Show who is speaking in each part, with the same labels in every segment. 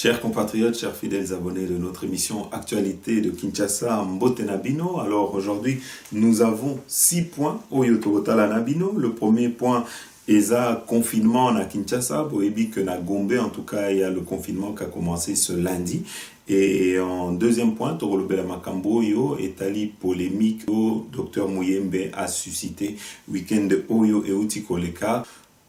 Speaker 1: Chers compatriotes, chers fidèles abonnés de notre émission Actualité de Kinshasa Mbote Nabino. Alors aujourd'hui, nous avons 6 points au Yototala Nabino. Le premier point est le confinement à Kinshasa. Boebi que na Gombe, en tout cas, il y a le confinement qui a commencé ce lundi. Et en deuxième point, Torolobela Makambo yo etali polémique au Dr Muyembe a suscité week-end de Oyo et Utikoleka.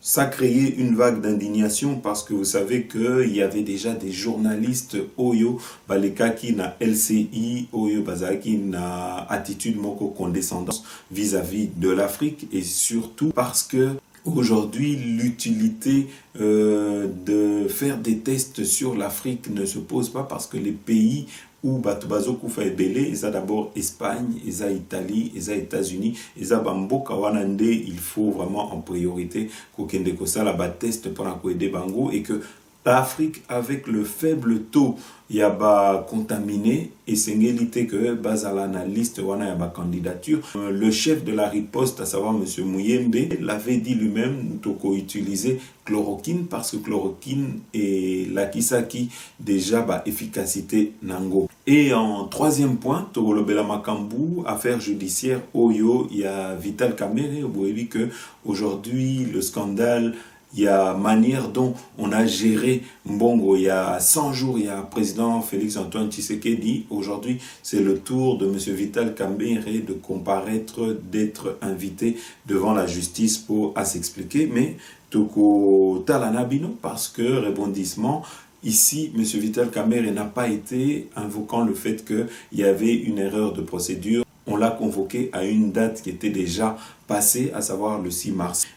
Speaker 1: Ça a créé une vague d'indignation parce que vous savez qu'il y avait déjà des journalistes Oyo, Baleka qui na LCI, Oyo Bazaki na attitude moko condescendance vis-à-vis de l'Afrique et surtout parce que aujourd'hui l'utilité de faire des tests sur l'Afrique ne se pose pas parce que les pays où Batubazo Koufa et Belé, ils ont d'abord Espagne, ils ont Italie, ils ont États-Unis, ils ont Bambo Kawanande, il faut vraiment en priorité qu'aucun de ça la test pour aider Bango et que l'Afrique avec le faible taux il y a contaminé et c'est une réalité que base à l'analyste wana ya candidature le chef de la riposte à savoir monsieur Muyembe l'avait dit lui-même toko utiliser chloroquine parce que chloroquine est la kisaki déjà efficacité nango. Et en troisième point Togolobela Makambu affaire judiciaire Oyo il y a Vital Kamerhe vous voyez que aujourd'hui le scandale il y a manière dont on a géré Mbongo. Il y a 100 jours, il y a président Félix-Antoine Tshisekedi. Aujourd'hui, c'est le tour de M. Vital Kamerhe de comparaître, d'être invité devant la justice pour s'expliquer. Mais Toko Talanabino, parce que rebondissement, ici, M. Vital Kamerhe n'a pas été invoquant le fait qu'il y avait une erreur de procédure. On l'a convoqué à une date qui était déjà passée, à savoir le 6 mars.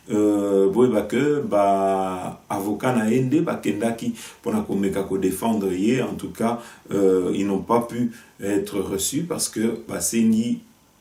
Speaker 1: Avocat na ende kendaki pour défendre en tout cas ils n'ont pas pu être reçus parce que Sengi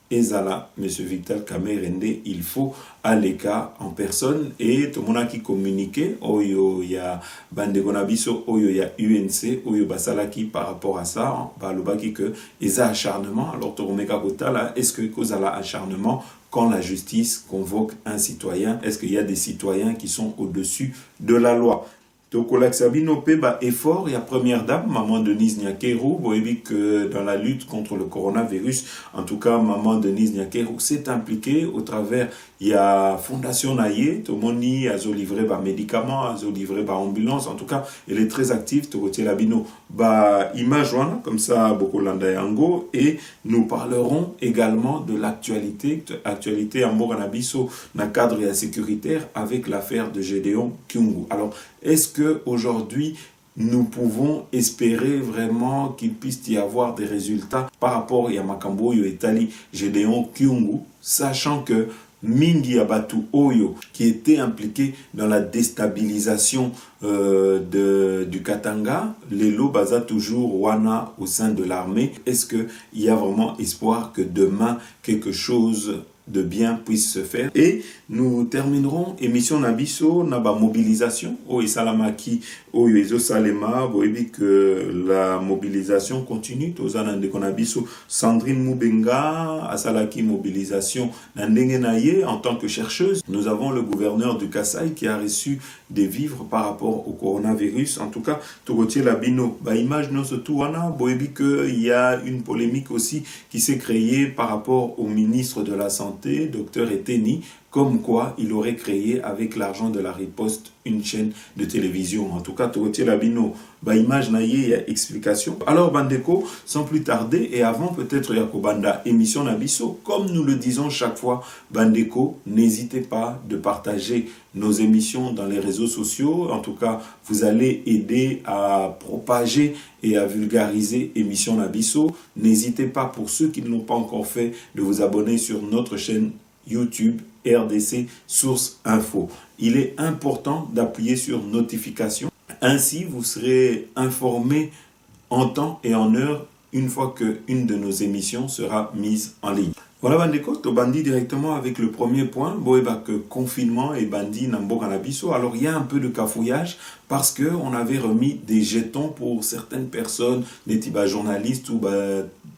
Speaker 1: Ezala, M. Vital Kamerhe, il faut aller cas en personne et tout le monde qui communiqué, Oyo ya Bandegonabiso, Oyo ya UNC, Oyo Basalaki par rapport à ça, Balobaki que Eza acharnement, alors Toromeka Kotala, est-ce que cause à l'acharnement quand la justice convoque un citoyen, est-ce qu'il y a des citoyens qui sont au-dessus de la loi? Tokolak Sabino Peba effort, il y a première dame, maman Denise Nyakeru, vous voyez que dans la lutte contre le coronavirus, en tout cas, maman Denise Nyakeru s'est impliquée au travers, il y a Fondation Naye, Tomoni, a livré des médicaments, a livré des ambulances, en tout cas, elle est très active, Tokotier Labino, image, comme ça, Bokolanda Yango, et nous parlerons également de l'actualité en Moranabiso, dans le cadre sécuritaire, avec l'affaire de Gédéon Kyungu. Alors, est-ce qu'aujourd'hui, nous pouvons espérer vraiment qu'il puisse y avoir des résultats par rapport à Makambo Yoetali Gédéon Kyungu, sachant que Mingi Abatu Oyo, qui était impliqué dans la déstabilisation du Katanga, Lelo Baza toujours Wana au sein de l'armée. Est-ce qu'il y a vraiment espoir que demain quelque chose de bien puisse se faire? Et nous terminerons émission Nabiso Naba mobilisation au Isalamaki au Yezo Salema. Vous voyez que la mobilisation continue. Tozana de Konabiso Sandrine Moubenga Asalaki mobilisation Nandenge Naye en tant que chercheuse. Nous avons le gouverneur du Kasaï qui a reçu des vivres par rapport au coronavirus. En tout cas, Togotier Labino. Image non surtout wana. Vous voyez qu'il y a une polémique aussi qui s'est créée par rapport au ministre de la Santé, Dr Eteni, comme quoi il aurait créé avec l'argent de la riposte une chaîne de télévision. En tout cas, Togotier Labino, image naye, il y a explication. Alors, Bandeko, sans plus tarder, et avant peut-être Yakobanda, émission Nabiso, comme nous le disons chaque fois, Bandeko, n'hésitez pas de partager nos émissions dans les réseaux sociaux. En tout cas, vous allez aider à propager et à vulgariser émission Nabiso. N'hésitez pas, pour ceux qui ne l'ont pas encore fait, de vous abonner sur notre chaîne YouTube RDC Source Info. Il est important d'appuyer sur notification. Ainsi, vous serez informé en temps et en heure une fois qu'une de nos émissions sera mise en ligne. Voilà, Bandeko, to bandi directement avec le premier point, boeba que confinement et bandi nambo canabiso. Alors il y a un peu de cafouillage parce que on avait remis des jetons pour certaines personnes, des journalistes ou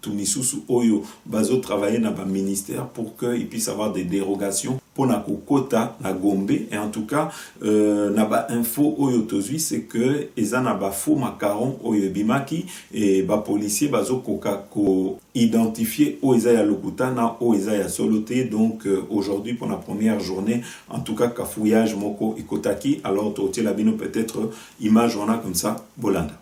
Speaker 1: tout misusu oyo bazo travailler dans le ministère pour qu'ils puissent avoir des dérogations pona kokota na Gombe. Et en tout cas na ba info oyo tozui c'est que eza na ba faux macaron oyo bimaki et ba policier bazo koka ko identifier o eza ya lokuta na o eza ya soloté. Donc aujourd'hui pour la première journée en tout cas kafouillage moko ikotaki. Alors totie la bino peut-être image on a comme ça Bolanda.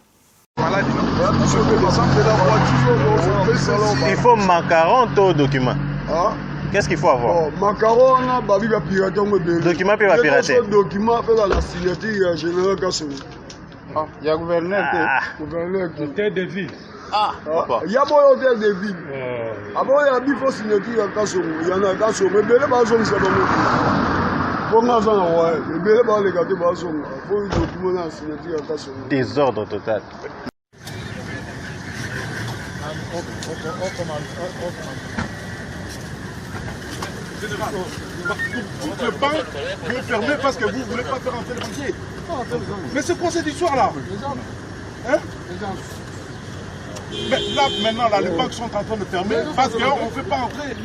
Speaker 2: Il faut macaron au document. Qu'est-ce qu'il faut avoir?
Speaker 3: Macaron, babi va pirater.
Speaker 2: Document peut va pirater.
Speaker 3: Document fait la signature générale Kassou.
Speaker 4: Il y a gouverneur.
Speaker 3: Gouverneur.
Speaker 4: Hôtel de ville.
Speaker 3: Il y a bon hôtel de ville. Avant il y a bien faux signature Kassou. Il y en a Kassou. Mais belé pas son c'est bon. Pour moi ça ouais. Mais belé pas les gâteaux pas son. Faut le document la signature Kassou.
Speaker 2: Désordre total.
Speaker 4: Le banc veut fermer parce que vous ne voulez pas faire entrer le banquier. Mais c'est quoi cette histoire-là? Hein? Mais là, maintenant, là, les banques sont en train de fermer parce qu'on ne fait pas entrer.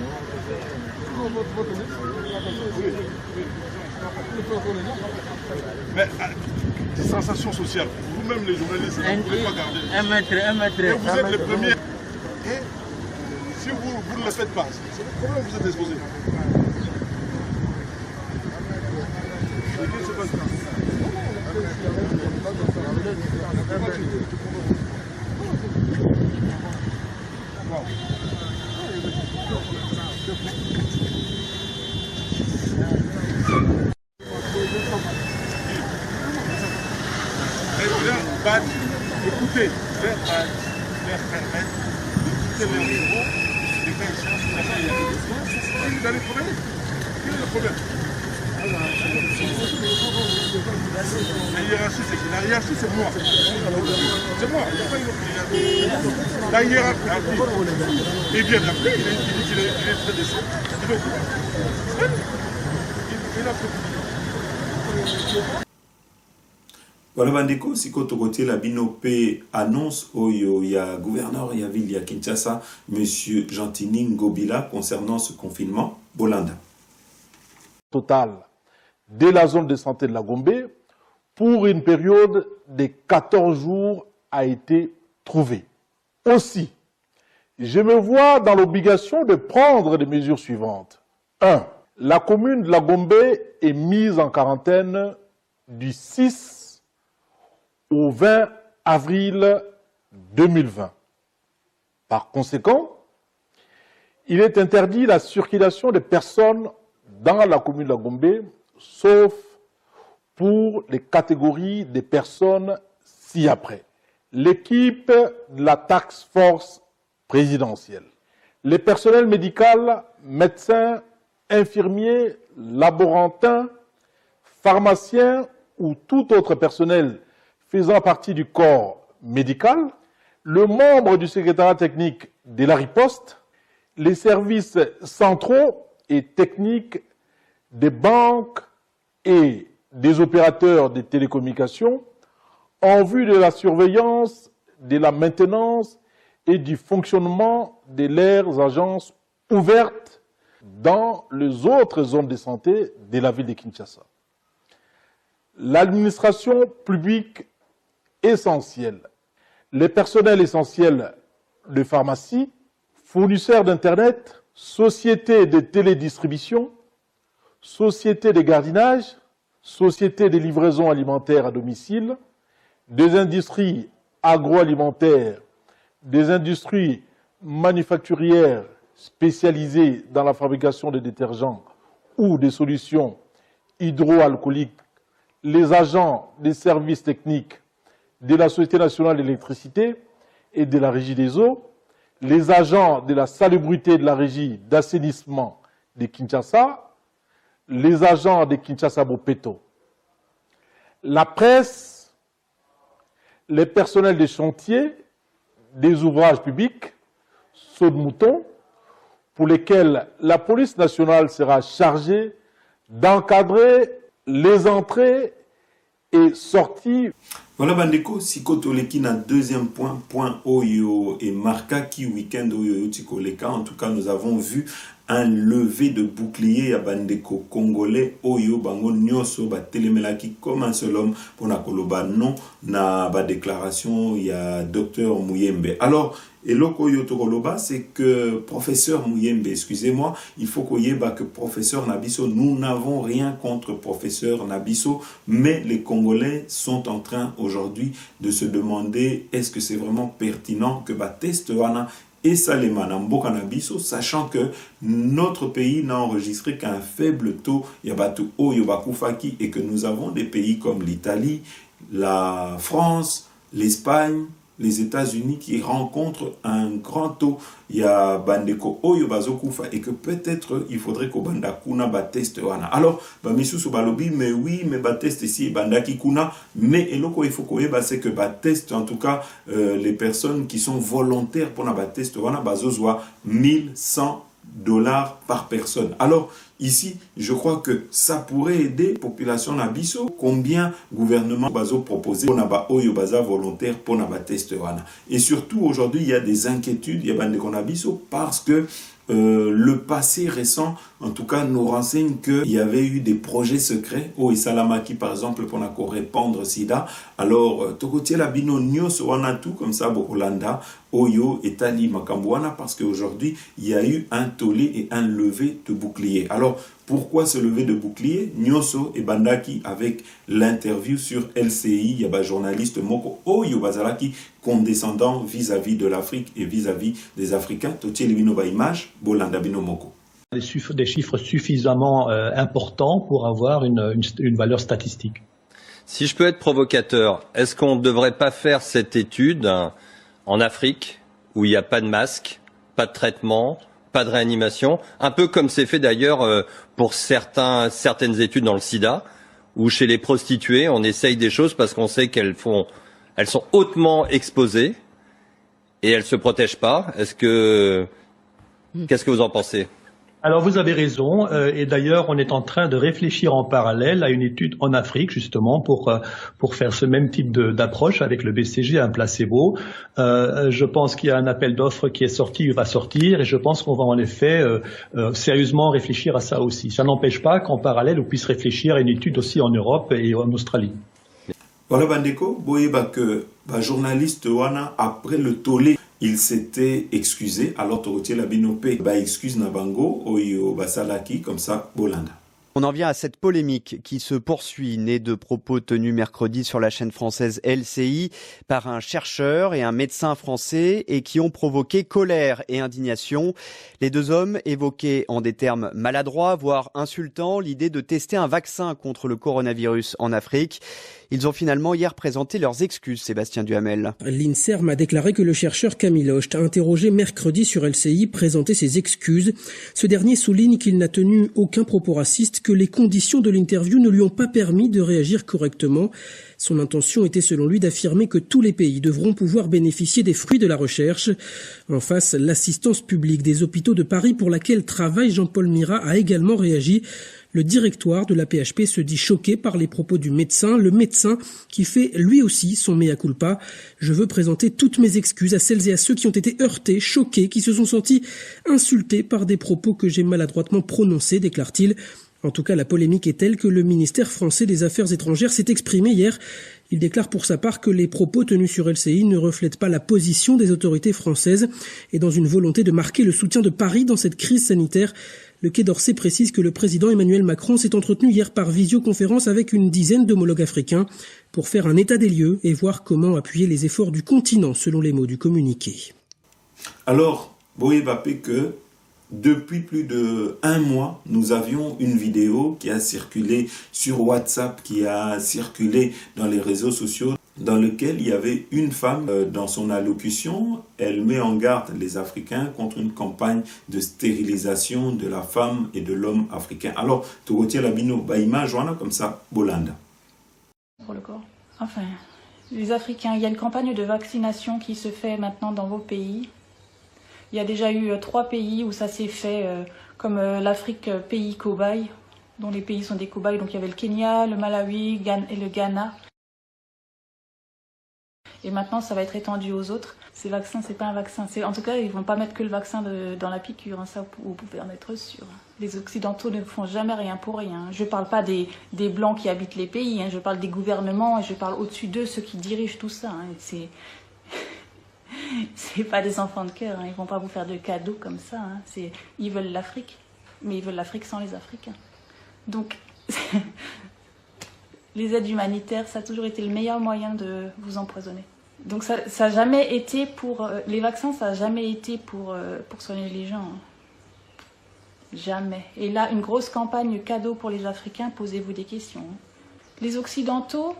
Speaker 4: Mais des sensations sociales. Vous-même, les journalistes, vous ne pouvez pas garder.
Speaker 5: Un mètre.
Speaker 4: Et vous êtes les premiers. Et si vous ne le faites pas, c'est le problème que vous êtes exposé. Écoutez, vous allez travailler. Quel est le problème? La hiérarchie, c'est qui? La hiérarchie, c'est moi. C'est moi, il n'y a pas une autre hiérarchie. La hiérarchie, il vient d'appeler, il dit qu'il est très décent. Il est au courant. Il a fait.
Speaker 1: Voilà bandeko sikoto côté la binope annonce oyo ya gouverneur ya ville ya Kinshasa monsieur Gentini Ngobila concernant ce confinement Bolanda.
Speaker 6: Total de la zone de santé de la Gombe pour une période de 14 jours a été trouvé. Aussi, je me vois dans l'obligation de prendre les mesures suivantes. 1. La commune de la Gombe est mise en quarantaine du 6 au 20 avril 2020. Par conséquent, il est interdit la circulation des personnes dans la commune de la Gombe, sauf pour les catégories des personnes ci-après. L'équipe de la task force présidentielle, les personnels médicaux, médecins, infirmiers, laborantins, pharmaciens ou tout autre personnel faisant partie du corps médical, le membre du secrétariat technique de la riposte, les services centraux et techniques des banques et des opérateurs de télécommunications en vue de la surveillance, de la maintenance et du fonctionnement de leurs agences ouvertes dans les autres zones de santé de la ville de Kinshasa. L'administration publique essentielle, les personnels essentiels de pharmacie, fournisseurs d'Internet, sociétés de télédistribution, sociétés de gardiennage, sociétés de livraison alimentaire à domicile, des industries agroalimentaires, des industries manufacturières spécialisées dans la fabrication de détergents ou des solutions hydroalcooliques, les agents des services techniques de la Société nationale d'électricité et de la Régie des eaux, les agents de la salubrité de la Régie d'assainissement de Kinshasa, les agents de Kinshasa Bopeto, la presse, les personnels des chantiers, des ouvrages publics, sauts de moutons, pour lesquels la police nationale sera chargée d'encadrer les entrées et sorties.
Speaker 1: Voilà bandeko sikoto leki na deuxième point oyo et marka ki week-end oyo yotikoleka. En tout cas nous avons vu un lever de bouclier à bandeko congolais oyo bango nyoso ba telemelaki comme un seul homme pour na koloba non na ba déclaration il y a docteur Muyembe. Alors eloko oyo tokoloba c'est que professeur Muyembe, excusez-moi, il faut que professeur Nabiso, nous n'avons rien contre professeur Nabiso, mais les Congolais sont en train aujourd'hui de se demander est-ce que c'est vraiment pertinent que ba test wana et Salema Namboka Nabiso, sachant que notre pays n'a enregistré qu'un faible taux Yabatu Oyo Bakufaki et que nous avons des pays comme l'Italie, la France, l'Espagne, les États-Unis qui rencontrent un grand taux ya bandeko oyo bazokufa et que peut-être il faudrait que banda kuna ba test wana. Alors ba misusu balobi mais oui mais ba test ici bandaki kuna mais eloko il faut que c'est que ba test en tout cas les personnes qui sont volontaires pour na ba test wana bazozwa $1,100 par personne. Alors ici, je crois que ça pourrait aider la population Nabiso. Combien gouvernement bazo proposé pour naba oyo baza volontaire pour naba test wana. Et surtout aujourd'hui, il y a des inquiétudes, il y a bande Nabiso parce que le passé récent, en tout cas, nous renseigne qu'il y avait eu des projets secrets au Isalamaki, par exemple, pour répandre sida. Alors, Tokotie la bino nyos wana tout comme ça, Bokolanda, Oyo, Etali, Makambouana, parce qu'aujourd'hui, il y a eu un tollé et un lever de bouclier. Alors, pourquoi ce lever de bouclier? Nyoso et Bandaki avec l'interview sur LCI, il y a un journaliste Moko Oyo Bazalaki condescendant vis-à-vis de l'Afrique et vis-à-vis des Africains. Totié Libino ba image, Bolanda Bino Moko.
Speaker 5: Des chiffres suffisamment importants pour avoir une valeur statistique.
Speaker 7: Si je peux être provocateur, est-ce qu'on ne devrait pas faire cette étude en Afrique où il n'y a pas de masque, pas de traitement, pas de réanimation, un peu comme c'est fait d'ailleurs pour certaines études dans le sida, où chez les prostituées, on essaye des choses parce qu'on sait elles sont hautement exposées et elles se protègent pas. Qu'est-ce que vous en pensez?
Speaker 5: Alors vous avez raison, et d'ailleurs on est en train de réfléchir en parallèle à une étude en Afrique justement pour faire ce même type d'approche avec le BCG, un placebo. Je pense qu'il y a un appel d'offres qui est sorti, il va sortir, et je pense qu'on va en effet sérieusement réfléchir à ça aussi. Ça n'empêche pas qu'en parallèle on puisse réfléchir à une étude aussi en Europe et en Australie.
Speaker 1: Voilà Bandeko, boyeba que journaliste wana après le tollé il s'était excusé, alors Torotier la binopé, excuse Nabango, Oyo Basalaki, comme ça, Bolanda.
Speaker 8: On en vient à cette polémique qui se poursuit, née de propos tenus mercredi sur la chaîne française LCI par un chercheur et un médecin français et qui ont provoqué colère et indignation. Les deux hommes évoquaient en des termes maladroits, voire insultants, l'idée de tester un vaccin contre le coronavirus en Afrique. Ils ont finalement hier présenté leurs excuses, Sébastien Duhamel.
Speaker 9: L'INSERM a déclaré que le chercheur Camille Hocht, interrogé mercredi sur LCI, présentait ses excuses. Ce dernier souligne qu'il n'a tenu aucun propos raciste, que les conditions de l'interview ne lui ont pas permis de réagir correctement. Son intention était selon lui d'affirmer que tous les pays devront pouvoir bénéficier des fruits de la recherche. En face, l'assistance publique des hôpitaux de Paris pour laquelle travaille Jean-Paul Mira a également réagi. Le directoire de la PHP se dit choqué par les propos du médecin, le médecin qui fait lui aussi son mea culpa. Je veux présenter toutes mes excuses à celles et à ceux qui ont été heurtés, choqués, qui se sont sentis insultés par des propos que j'ai maladroitement prononcés, déclare-t-il. En tout cas, la polémique est telle que le ministère français des Affaires étrangères s'est exprimé hier. Il déclare pour sa part que les propos tenus sur LCI ne reflètent pas la position des autorités françaises et dans une volonté de marquer le soutien de Paris dans cette crise sanitaire. Le Quai d'Orsay précise que le président Emmanuel Macron s'est entretenu hier par visioconférence avec une dizaine d'homologues africains pour faire un état des lieux et voir comment appuyer les efforts du continent, selon les mots du communiqué.
Speaker 1: Alors, Boye Bappé que depuis plus d'1 mois, nous avions une vidéo qui a circulé sur WhatsApp, qui a circulé dans les réseaux sociaux, dans lequel il y avait une femme, dans son allocution, elle met en garde les Africains contre une campagne de stérilisation de la femme et de l'homme africain. Alors, Torotier Labino, Baïma, Joana, comme ça, Bolanda.
Speaker 10: Pour le corps. Enfin, les Africains, il y a une campagne de vaccination qui se fait maintenant dans vos pays. Il y a déjà eu 3 pays où ça s'est fait, comme l'Afrique, pays cobaye, dont les pays sont des cobayes. Donc il y avait le Kenya, le Malawi et le Ghana. Et maintenant, ça va être étendu aux autres. Ces vaccins, c'est pas un vaccin. En tout cas, ils vont pas mettre que le vaccin dans la piqûre. Hein, ça, vous pouvez en être sûr. Les Occidentaux ne font jamais rien pour rien. Je parle pas des Blancs qui habitent les pays. Hein, je parle des gouvernements et je parle au-dessus d'eux, ceux qui dirigent tout ça. Hein. C'est pas des enfants de cœur. Hein. Ils vont pas vous faire de cadeaux comme ça. Hein. Ils veulent l'Afrique. Mais ils veulent l'Afrique sans les Africains. Donc, les aides humanitaires, ça a toujours été le meilleur moyen de vous empoisonner. Donc ça a jamais été pour... les vaccins, ça n'a jamais été pour soigner les gens. Hein. Jamais. Et là, une grosse campagne cadeau pour les Africains, posez-vous des questions. Hein. Les Occidentaux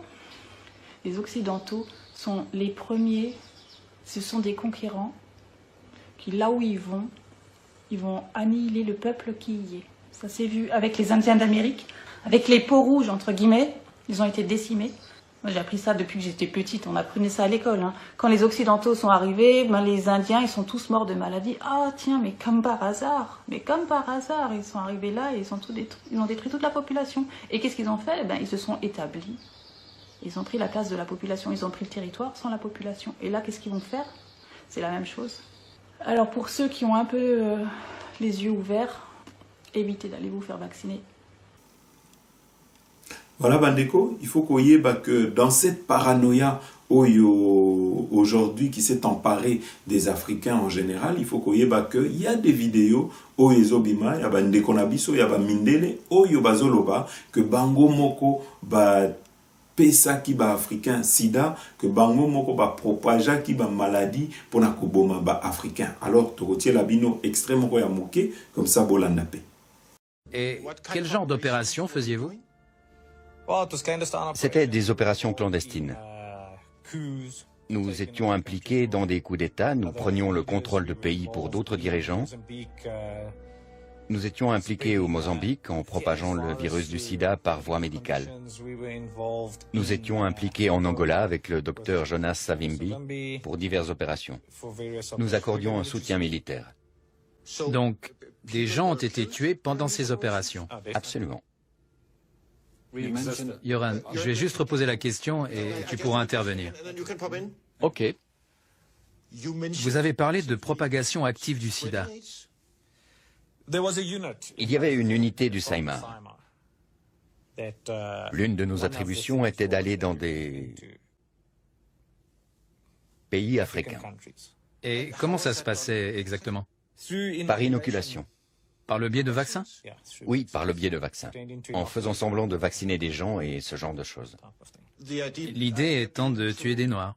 Speaker 10: sont les premiers, ce sont des conquérants qui, là où ils vont annihiler le peuple qui y est. Ça s'est vu avec les Indiens d'Amérique, avec les peaux rouges, entre guillemets, ils ont été décimés. Moi, j'ai appris ça depuis que j'étais petite, on apprenait ça à l'école. Hein. Quand les Occidentaux sont arrivés, les Indiens, ils sont tous morts de maladie. Ah tiens, mais comme par hasard, ils sont arrivés là et ils ont tout détruit. Ils ont détruit toute la population. Et qu'est-ce qu'ils ont fait? Ils se sont établis. Ils ont pris la place de la population, ils ont pris le territoire sans la population. Et là, qu'est-ce qu'ils vont faire? C'est la même chose. Alors pour ceux qui ont un peu les yeux ouverts, évitez d'aller vous faire vacciner.
Speaker 1: Voilà, Bandeko, il faut qu'on y ait que dans cette paranoïa aujourd'hui qui s'est emparée des Africains en général, il faut qu'on y ait qu'il y a des vidéos Oezobima, il y a Bandeko Nabiso, il y a Mindele, Oyo Bazoloba, que Bango Moko pesa qui ba africain sida, que Bango Moko propaga qui ba maladie pour na koboma ba africain. Alors, tu retiens la bino extrêmement moqué, comme ça, Bolandapé.
Speaker 11: Et quel genre d'opération faisiez-vous?
Speaker 12: C'était des opérations clandestines. Nous étions impliqués dans des coups d'État, nous prenions le contrôle de pays pour d'autres dirigeants. Nous étions impliqués au Mozambique en propageant le virus du sida par voie médicale. Nous étions impliqués en Angola avec le docteur Jonas Savimbi pour diverses opérations. Nous accordions un soutien militaire.
Speaker 11: Donc, des gens ont été tués pendant ces opérations?
Speaker 12: Absolument.
Speaker 11: Yoran, je vais juste reposer la question et tu pourras intervenir.
Speaker 12: Ok.
Speaker 11: Vous avez parlé de propagation active du sida.
Speaker 12: Il y avait une unité du Saïma. L'une de nos attributions était d'aller dans des pays africains.
Speaker 11: Et comment ça se passait exactement?
Speaker 12: Par inoculation.
Speaker 11: Par le biais de vaccins?
Speaker 12: Oui, par le biais de vaccins. En faisant semblant de vacciner des gens et ce genre de choses.
Speaker 11: L'idée étant de tuer des Noirs.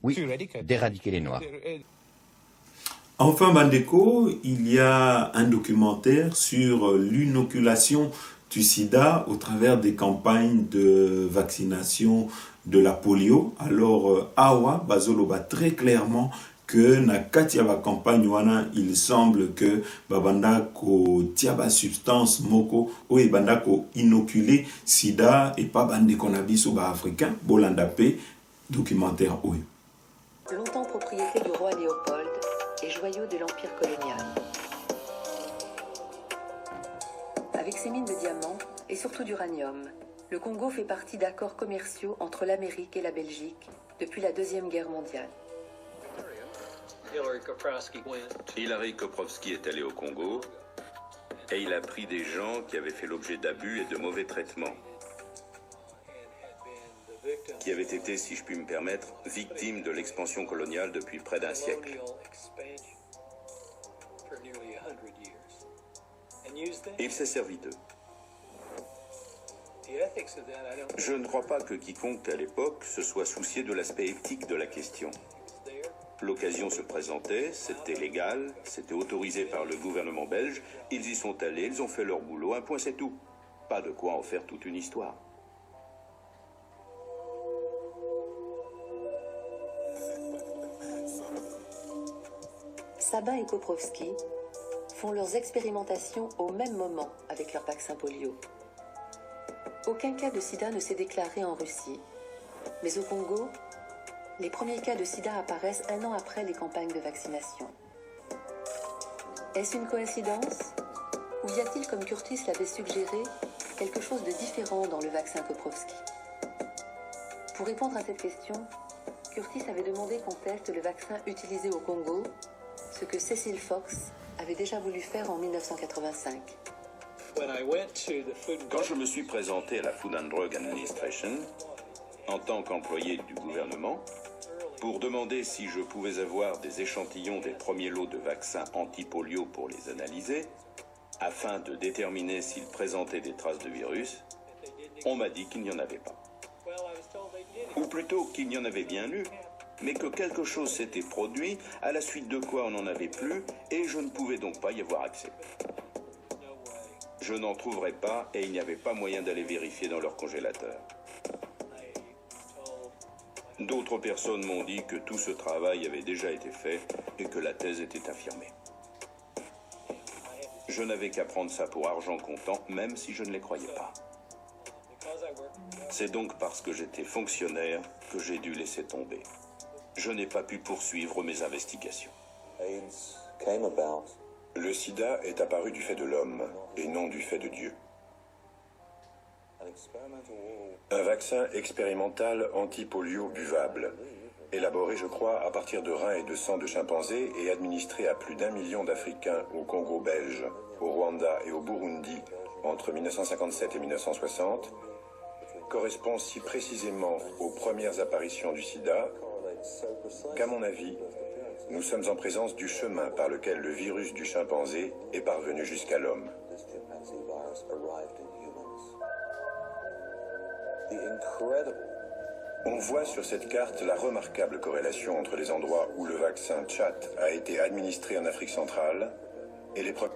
Speaker 12: Oui, d'éradiquer les Noirs.
Speaker 1: Enfin, Bandeko, il y a un documentaire sur l'inoculation du sida au travers des campagnes de vaccination de la polio. Alors, Awa Bazoloba très clairement que na katia ba campagne wana il semble que babanda ko tiaba substance moko o e banda ko inoculer sida et pas bande konabiso ba africain bolanda pe documentaire oyo.
Speaker 13: Longtemps propriété du roi Léopold et joyau de l'empire colonial. Avec ses mines de diamants et surtout d'uranium, le Congo fait partie d'accords commerciaux entre l'Amérique et la Belgique depuis la Deuxième Guerre mondiale.
Speaker 14: Hilary Koprowski est allé au Congo et il a pris des gens qui avaient fait l'objet d'abus et de mauvais traitements, qui avaient été, si je puis me permettre, victimes de l'expansion coloniale depuis près d'un siècle. Et il s'est servi d'eux. Je ne crois pas que quiconque à l'époque se soit soucié de l'aspect éthique de la question. L'occasion se présentait, c'était légal, c'était autorisé par le gouvernement belge, ils y sont allés, ils ont fait leur boulot, un point c'est tout. Pas de quoi en faire toute une histoire.
Speaker 13: Sabin et Koprowski font leurs expérimentations au même moment avec leur vaccin polio. Aucun cas de sida ne s'est déclaré en Russie, mais au Congo, les premiers cas de sida apparaissent 1 an après les campagnes de vaccination. Est-ce une coïncidence? Ou y a-t-il, comme Curtis l'avait suggéré, quelque chose de différent dans le vaccin Koprowski? Pour répondre à cette question, Curtis avait demandé qu'on teste le vaccin utilisé au Congo, ce que Cecil Fox avait déjà voulu faire en 1985.
Speaker 14: Quand je me suis présenté à la Food and Drug Administration, en tant qu'employé du gouvernement, pour demander si je pouvais avoir des échantillons des premiers lots de vaccins anti-polio pour les analyser, afin de déterminer s'ils présentaient des traces de virus, on m'a dit qu'il n'y en avait pas. Ou plutôt qu'il n'y en avait bien eu, mais que quelque chose s'était produit, à la suite de quoi on n'en avait plus, et je ne pouvais donc pas y avoir accès. Je n'en trouverais pas, et il n'y avait pas moyen d'aller vérifier dans leur congélateur. D'autres personnes m'ont dit que tout ce travail avait déjà été fait, et que la thèse était affirmée. Je n'avais qu'à prendre ça pour argent comptant, même si je ne les croyais pas. C'est donc parce que j'étais fonctionnaire que j'ai dû laisser tomber. Je n'ai pas pu poursuivre mes investigations.
Speaker 15: Le sida est apparu du fait de l'homme et non du fait de Dieu. Un vaccin expérimental anti-polio buvable, élaboré, je crois, à partir de reins et de sang de chimpanzés et administré à plus d'1 million d'Africains au Congo belge, au Rwanda et au Burundi entre 1957 et 1960, correspond si précisément aux premières apparitions du sida qu'à mon avis, nous sommes en présence du chemin par lequel le virus du chimpanzé est parvenu jusqu'à l'homme. On voit sur cette carte la remarquable corrélation entre les endroits où le vaccin Chat a été administré en Afrique centrale et les premiers...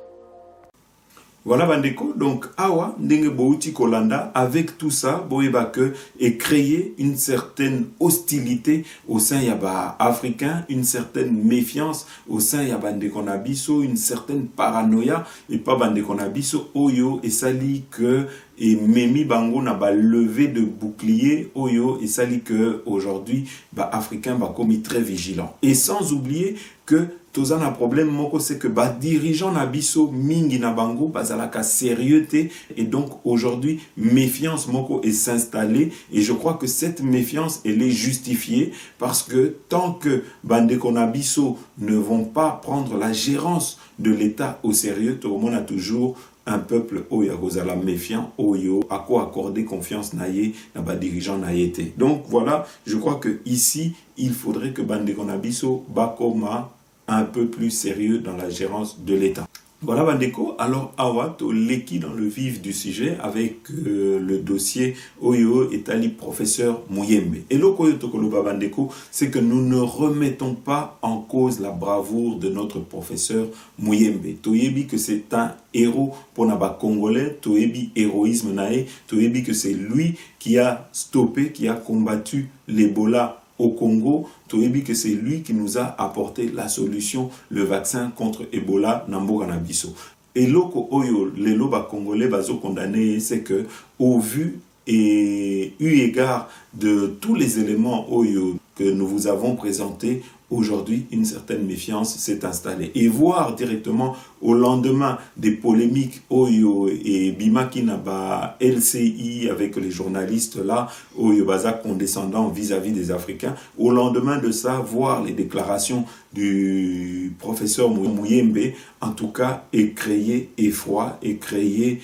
Speaker 1: Voilà Bandeko, donc awa ndenge bouti kolanda avec tout ça boyeba que et créer une certaine hostilité au sein yaba africain, une certaine méfiance au sein yaba ndekonabiso, une certaine paranoïa et pas bandekonabiso oyo et sali que et Memi Bango n'a pas levé de bouclier oyo et sali que aujourd'hui bah africain va commis très vigilant et sans oublier que tozana problème moko c'est que bah dirigeant na biso mingi na bango bazalaka sérieuxté et donc aujourd'hui méfiance moko est s'installer et je crois que cette méfiance elle est justifiée parce que tant que bandeko na biso ne vont pas prendre la gérance de l'État au sérieux, tout le monde a toujours un peuple oyo akozala méfiant oyo à quoi accorder confiance naye na ba dirigeant naïté. Donc voilà, je crois que ici il faudrait que bandeko na biso bakoma un peu plus sérieux dans la gérance de l'État. Voilà Bandeko, alors awa to leki dans le vif du sujet avec le dossier Oyo Etali professeur Muyembe. Et l'oko tokoloba Bandeko, c'est que nous ne remettons pas en cause la bravoure de notre professeur Muyembe. Toyebi que c'est un héros pour naba congolais, toyebi héroïsme nae, toyebi que c'est lui qui a stoppé, qui a combattu l'Ebola au Congo, toyebi que c'est lui qui nous a apporté la solution, le vaccin contre Ebola Namboga Nabiso. Et loko oyo les loba congolais bazo condamné, c'est que au vu et eu égard de tous les éléments oyo que nous vous avons présentés, aujourd'hui une certaine méfiance s'est installée. Et voir directement au lendemain des polémiques Oyo et Bimaki Naba LCI avec les journalistes là, Oyo Baza condescendant vis-à-vis des Africains, au lendemain de ça, voir les déclarations du professeur Muyembe, en tout cas, et créer effroi, et créer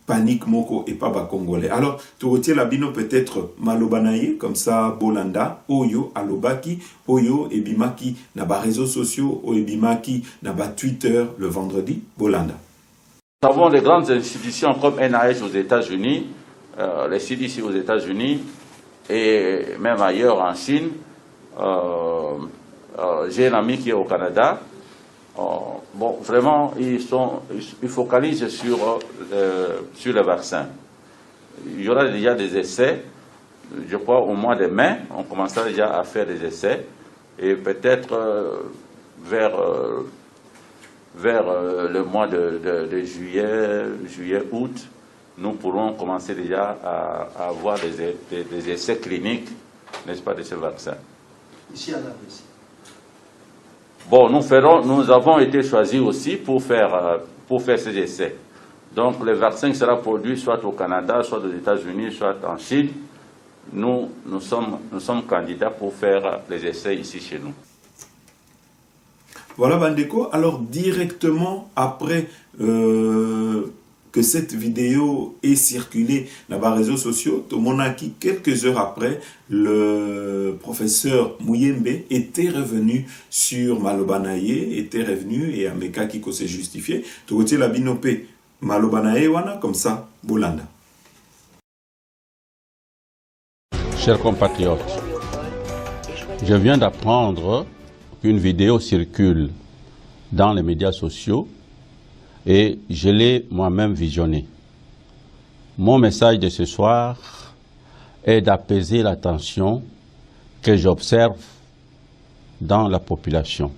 Speaker 1: panique moko et pas ba congolais. Alors, tu retiens la bino peut-être malobanaye, comme ça, Bolanda, Oyo, Alobaki, Oyo, et Bimaki, na ba réseaux sociaux, Oyo, Bimaki, na ba Twitter, le vendredi, Bolanda.
Speaker 16: Nous avons des grandes institutions comme NIH aux États-Unis, les CDC aux États-Unis, et même ailleurs en Chine. J'ai un ami qui est au Canada. Bon, vraiment, ils focalisent sur le vaccin. Il y aura déjà des essais. Je crois au mois de mai, on commencera déjà à faire des essais. Et peut-être vers le mois de juillet, août, nous pourrons commencer déjà à avoir des essais cliniques, n'est-ce pas, de ce vaccin.
Speaker 17: Ici à la Russie.
Speaker 16: Bon, nous avons été choisis aussi pour faire ces essais. Donc le vaccin sera produit soit au Canada, soit aux États-Unis, soit en Chine. nous sommes candidats pour faire les essais ici chez nous.
Speaker 1: Voilà Bandeko, alors directement après que cette vidéo est circulée dans les réseaux sociaux, Tomonaki, quelques heures après, le professeur Muyembe était revenu sur Malobanaye, était revenu et Ameka Kiko s'est justifié. Togotier la binopé Malobanaye wana comme ça, Bolanda.
Speaker 17: Chers compatriotes, je viens d'apprendre qu'une vidéo circule dans les médias sociaux et je l'ai moi-même visionnée. Mon message de ce soir est d'apaiser la tension que j'observe dans la population.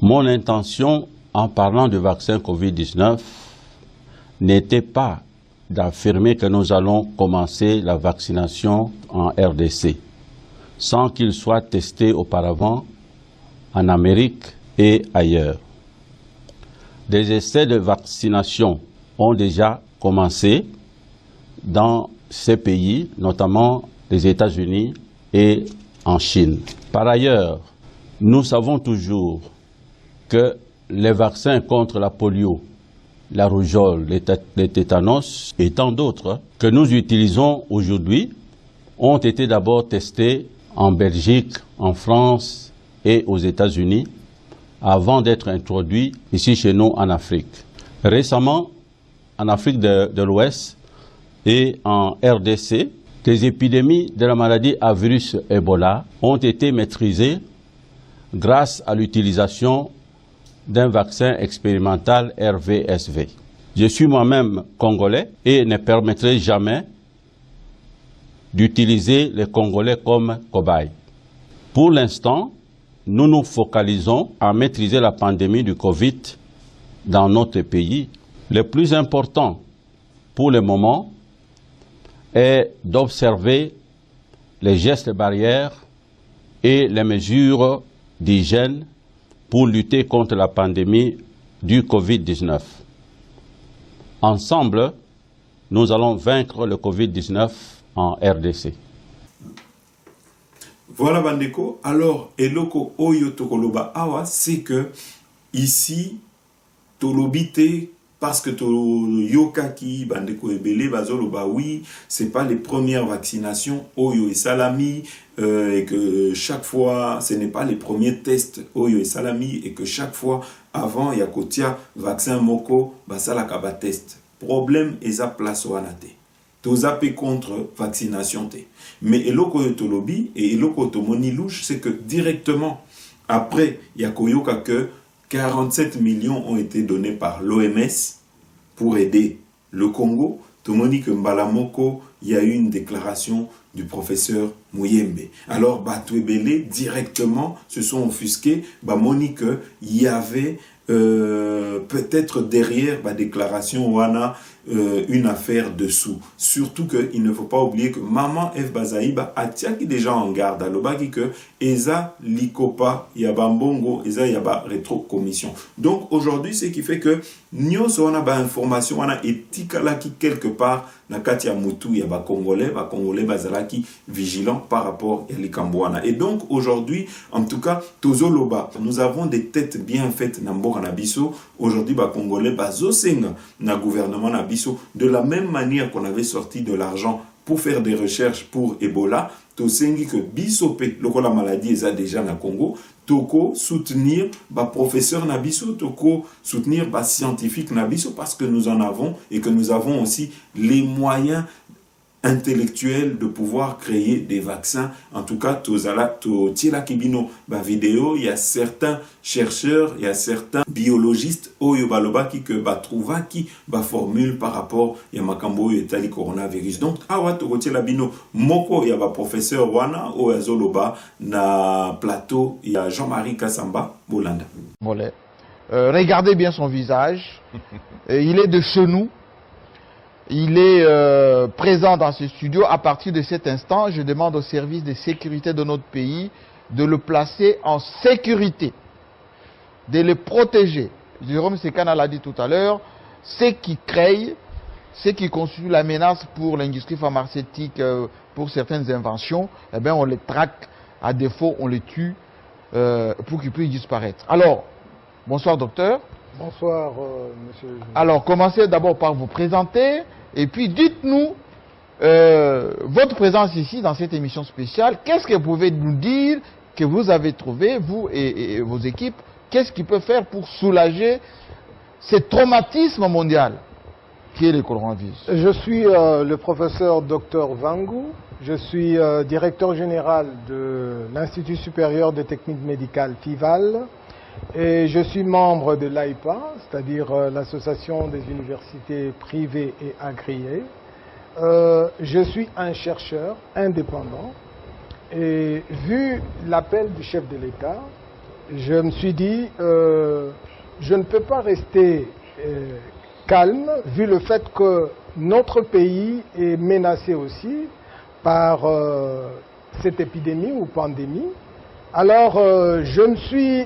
Speaker 17: Mon intention en parlant du vaccin Covid-19 n'était pas d'affirmer que nous allons commencer la vaccination en RDC sans qu'il soit testé auparavant en Amérique et ailleurs. Des essais de vaccination ont déjà commencé dans ces pays, notamment les États-Unis et en Chine. Par ailleurs, nous savons toujours que les vaccins contre la polio, la rougeole, les tétanos et tant d'autres que nous utilisons aujourd'hui ont été d'abord testés en Belgique, en France et aux États-Unis avant d'être introduits ici chez nous en Afrique. Récemment, en Afrique de l'Ouest et en RDC, des épidémies de la maladie à virus Ebola ont été maîtrisées grâce à l'utilisation d'un vaccin expérimental RVSV. Je suis moi-même congolais et ne permettrai jamais d'utiliser les Congolais comme cobayes. Pour l'instant, nous nous focalisons à maîtriser la pandémie du Covid dans notre pays. Le plus important pour le moment est d'observer les gestes barrières et les mesures d'hygiène pour lutter contre la pandémie du Covid-19. Ensemble, nous allons vaincre le Covid-19 en RDC.
Speaker 1: Voilà Bandeko. Alors, eloko oyo tokoloba awa, c'est que ici, tolobite, parce que yokaki Bandeko ebele bazoloba, oui, c'est pas les premières vaccinations oyo et salami, et que chaque fois, ce n'est pas les premiers tests oyo et salami, et que chaque fois, avant yakotia vaccin moko, basalaka ba test. Problème eza place wanate. Tozape contre vaccination te. Mais eloko yotolobi et eloko tomoni louche, c'est que directement après yakoyoka que 47 millions ont été donnés par l'OMS pour aider le Congo. Tomoni que Mbalamoko, il y a eu une déclaration du professeur Muyembe. Alors Batouebele directement se sont offusqués. Moni que il y avait peut-être derrière la déclaration wana une affaire dessous. Surtout qu'il ne faut pas oublier que Maman F. Bazaïba a tiaki déjà en garde à l'obaki que Eza Likopa Yaba Mbongo Eza Yaba rétro-commission. Donc aujourd'hui, ce qui fait que nous on a ba information wana etikala qui quelque part na kati ya mutu Yaba Congolais bazalaki vigilant par rapport à l'Ikambouana. Et donc aujourd'hui, en tout cas, Tozoloba, nous avons des têtes bien faites na mboka na biso. Aujourd'hui, ba Congolais bazosenga na gouvernement na biso. De la même manière qu'on avait sorti de l'argent pour faire des recherches pour Ebola, tosengi que bisope, loko la maladie est déjà na Congo, toko soutenir ba professeur na biso, toko soutenir ba scientifique na biso parce que nous en avons et que nous avons aussi les moyens intellectuel de pouvoir créer des vaccins. En tout cas, Tila Kibino, ba vidéo, il y a certains chercheurs, il y a certains biologistes, Oyo Baloba, qui trouva qui formule par rapport à Makambo et Tali coronavirus. Donc, awa Tila Bino, Moko, il y a ba professeur Wana, Oya Zoloba, na plateau, il y a Jean-Marie Kassamba, Bolanda.
Speaker 18: Regardez bien son visage. Il est de chez nous. Il est présent dans ce studio. À partir de cet instant, je demande au service de sécurité de notre pays de le placer en sécurité, de le protéger. Jérôme Sekana l'a dit tout à l'heure, ceux qui créent ce qui constitue la menace pour l'industrie pharmaceutique, pour certaines inventions, eh bien, on les traque, à défaut, on les tue pour qu'ils puissent disparaître. Alors, bonsoir docteur.
Speaker 19: Bonsoir monsieur.
Speaker 18: Alors, commencez d'abord par vous présenter, et puis dites-nous votre présence ici dans cette émission spéciale. Qu'est-ce que vous pouvez nous dire que vous avez trouvé, vous et vos équipes? Qu'est-ce qu'ils peuvent faire pour soulager ce traumatisme mondial qui est le coronavirus?
Speaker 19: Je suis le professeur Dr Vangu. Je suis directeur général de l'Institut supérieur de techniques médicales FIVAL. Et je suis membre de l'AIPA, c'est-à-dire l'association des universités privées et agréées. Je suis un chercheur indépendant et vu l'appel du chef de l'État, je me suis dit je ne peux pas rester calme vu le fait que notre pays est menacé aussi par cette épidémie ou pandémie. Alors je me suis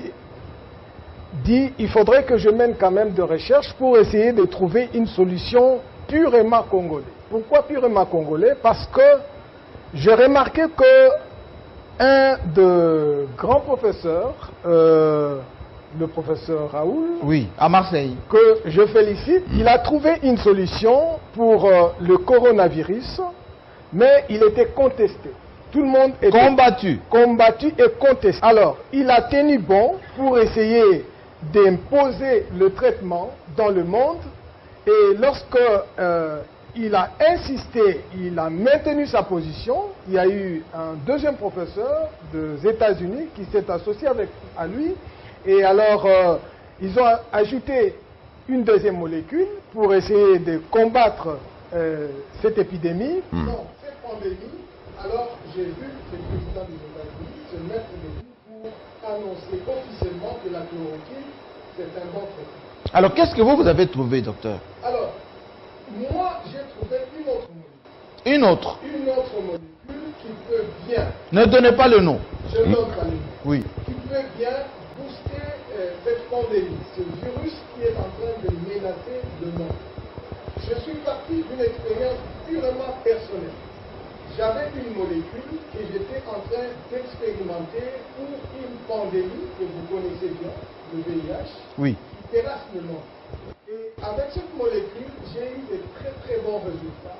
Speaker 19: dit il faudrait que je mène quand même des recherches pour essayer de trouver une solution purement congolaise. Pourquoi purement congolais? Parce que j'ai remarqué que un de grands professeurs, le professeur Raoul,
Speaker 18: oui, à Marseille,
Speaker 19: que je félicite, il a trouvé une solution pour le coronavirus, mais il était contesté. Tout le monde était combattu et contesté. Alors, il a tenu bon pour essayer d'imposer le traitement dans le monde, et lorsque il a insisté, il a maintenu sa position, il y a eu un deuxième professeur des États-Unis qui s'est associé à lui, et alors ils ont ajouté une deuxième molécule pour essayer de combattre cette épidémie, cette pandémie. Alors j'ai vu le président des États-Unis se mettre debout pour annoncer officiellement que la chloroquine, c'est un bon traitement.
Speaker 18: Alors qu'est-ce que vous avez trouvé, docteur?
Speaker 19: Alors, moi, j'ai trouvé une autre molécule.
Speaker 18: Une autre?
Speaker 19: Une autre molécule qui peut bien...
Speaker 18: Ne donnez pas le nom.
Speaker 19: Je ne donne pas le nom.
Speaker 18: Oui.
Speaker 19: Qui peut bien booster cette pandémie, ce virus qui est en train de menacer le monde. Je suis parti d'une expérience purement personnelle. J'avais une molécule que j'étais en train d'expérimenter pour une pandémie que vous connaissez bien, le VIH,
Speaker 18: oui,
Speaker 19: qui terrasse le monde. Et avec cette molécule, j'ai eu de très très bons résultats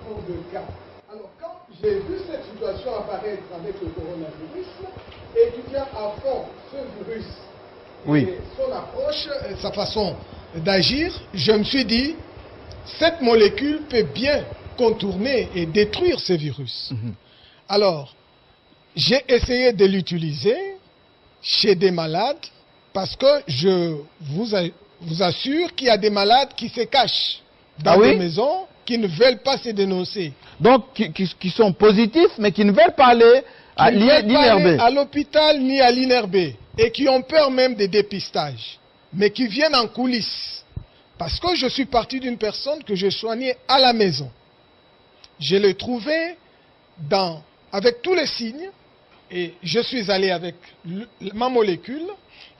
Speaker 19: pour de cas. Alors quand j'ai vu cette situation apparaître avec le coronavirus, étudiant à fond ce virus,
Speaker 18: oui,
Speaker 19: et son approche, sa façon d'agir, je me suis dit, cette molécule peut bien contourner et détruire ce virus. Alors, j'ai essayé de l'utiliser chez des malades parce que je vous assure qu'il y a des malades qui se cachent dans des maisons, qui ne veulent pas se dénoncer.
Speaker 18: Donc, qui sont positifs, mais qui ne veulent pas aller à l'INRB.
Speaker 19: À l'hôpital ni à l'INRB. Et qui ont peur même des dépistages. Mais qui viennent en coulisses. Parce que je suis parti d'une personne que je soignais à la maison. Je l'ai trouvé avec tous les signes. Et je suis allé avec ma molécule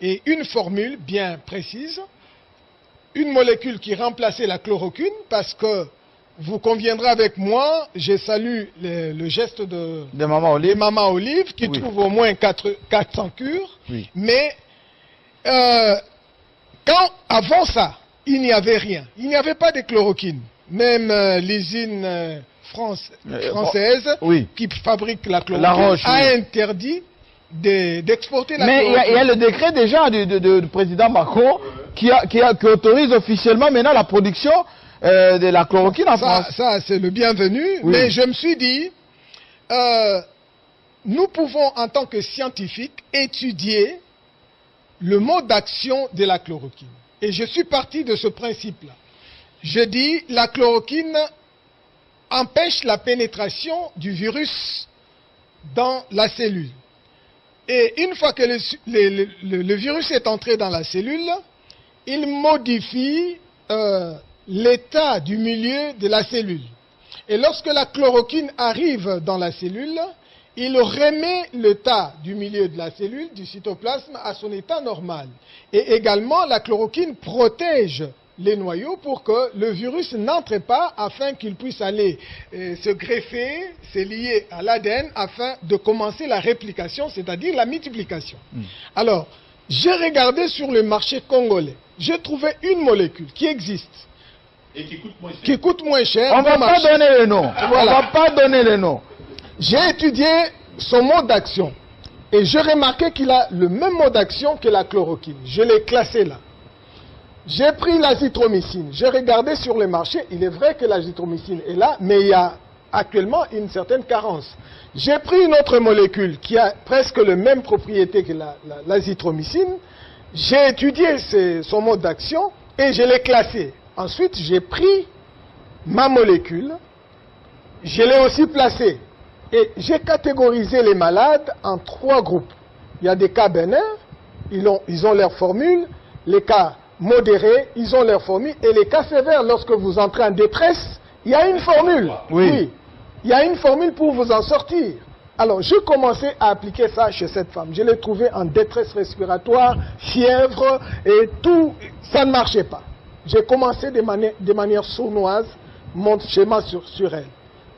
Speaker 19: et une formule bien précise. Une molécule qui remplaçait la chloroquine parce que vous conviendrez avec moi, je salue le geste de Maman Olive qui trouve au moins 400 cures. Oui. Mais avant ça, il n'y avait rien. Il n'y avait pas de chloroquine. Même l'usine française qui fabrique la chloroquine a interdit d'exporter la chloroquine.
Speaker 18: Mais il y a le décret déjà du président Macron qui autorise officiellement maintenant la production de la chloroquine en France.
Speaker 19: Ça c'est le bienvenu, mais je me suis dit, nous pouvons en tant que scientifiques étudier le mode d'action de la chloroquine. Et je suis parti de ce principe-là. Je dis, la chloroquine empêche la pénétration du virus dans la cellule. Et une fois que le virus est entré dans la cellule, il modifie l'état du milieu de la cellule. Et lorsque la chloroquine arrive dans la cellule, il remet l'état du milieu de la cellule, du cytoplasme, à son état normal. Et également, la chloroquine protège les noyaux pour que le virus n'entre pas afin qu'il puisse aller se greffer, se lier à l'ADN afin de commencer la réplication, c'est-à-dire la multiplication. Alors, j'ai regardé sur le marché congolais, j'ai trouvé une molécule qui existe.
Speaker 6: Et qui coûte moins cher.
Speaker 19: Qui coûte moins cher.
Speaker 18: On ne va pas donner le nom.
Speaker 19: Voilà.
Speaker 18: On va pas donner le nom.
Speaker 19: J'ai étudié son mode d'action et j'ai remarqué qu'il a le même mode d'action que la chloroquine. Je l'ai classé là. J'ai pris l'azithromycine. J'ai regardé sur le marché. Il est vrai que l'azithromycine est là, mais il y a actuellement une certaine carence. J'ai pris une autre molécule qui a presque les mêmes propriétés que l'azithromycine. J'ai étudié son mode d'action et je l'ai classé. Ensuite, j'ai pris ma molécule, je l'ai aussi placée et j'ai catégorisé les malades en 3 groupes. Il y a des cas bénins, ils ont leur formule, les cas modérés, ils ont leur formule, et les cas sévères, lorsque vous entrez en détresse, il y a une formule. Oui. Il y a une formule pour vous en sortir. Alors, j'ai commencé à appliquer ça chez cette femme. Je l'ai trouvée en détresse respiratoire, fièvre, et tout, ça ne marchait pas. J'ai commencé de manière sournoise mon schéma sur elle.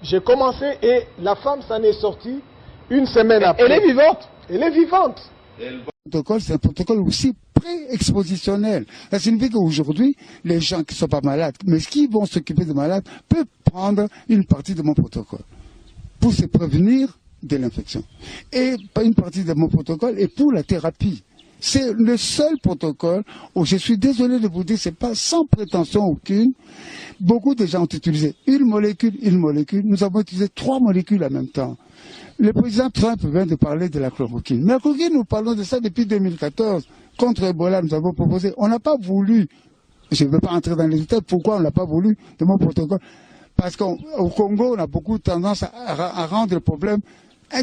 Speaker 19: J'ai commencé et la femme s'en est sortie une semaine après.
Speaker 18: Elle est vivante.
Speaker 19: Elle est vivante.
Speaker 20: Le protocole, c'est un protocole aussi pré-expositionnel. Ça signifie qu'aujourd'hui, les gens qui ne sont pas malades, mais qui vont s'occuper des malades, peuvent prendre une partie de mon protocole pour se prévenir de l'infection. Et une partie de mon protocole est pour la thérapie. C'est le seul protocole où je suis désolé de vous dire, c'est pas sans prétention aucune. Beaucoup de gens ont utilisé une molécule. Nous avons utilisé 3 molécules en même temps. Le président Trump vient de parler de la chloroquine. Mais la chloroquine, nous parlons de ça depuis 2014. Contre Ebola, nous avons proposé. On n'a pas voulu. Je ne veux pas entrer dans les détails. Pourquoi on n'a pas voulu de mon protocole? Parce qu'au Congo, on a beaucoup tendance à rendre le problème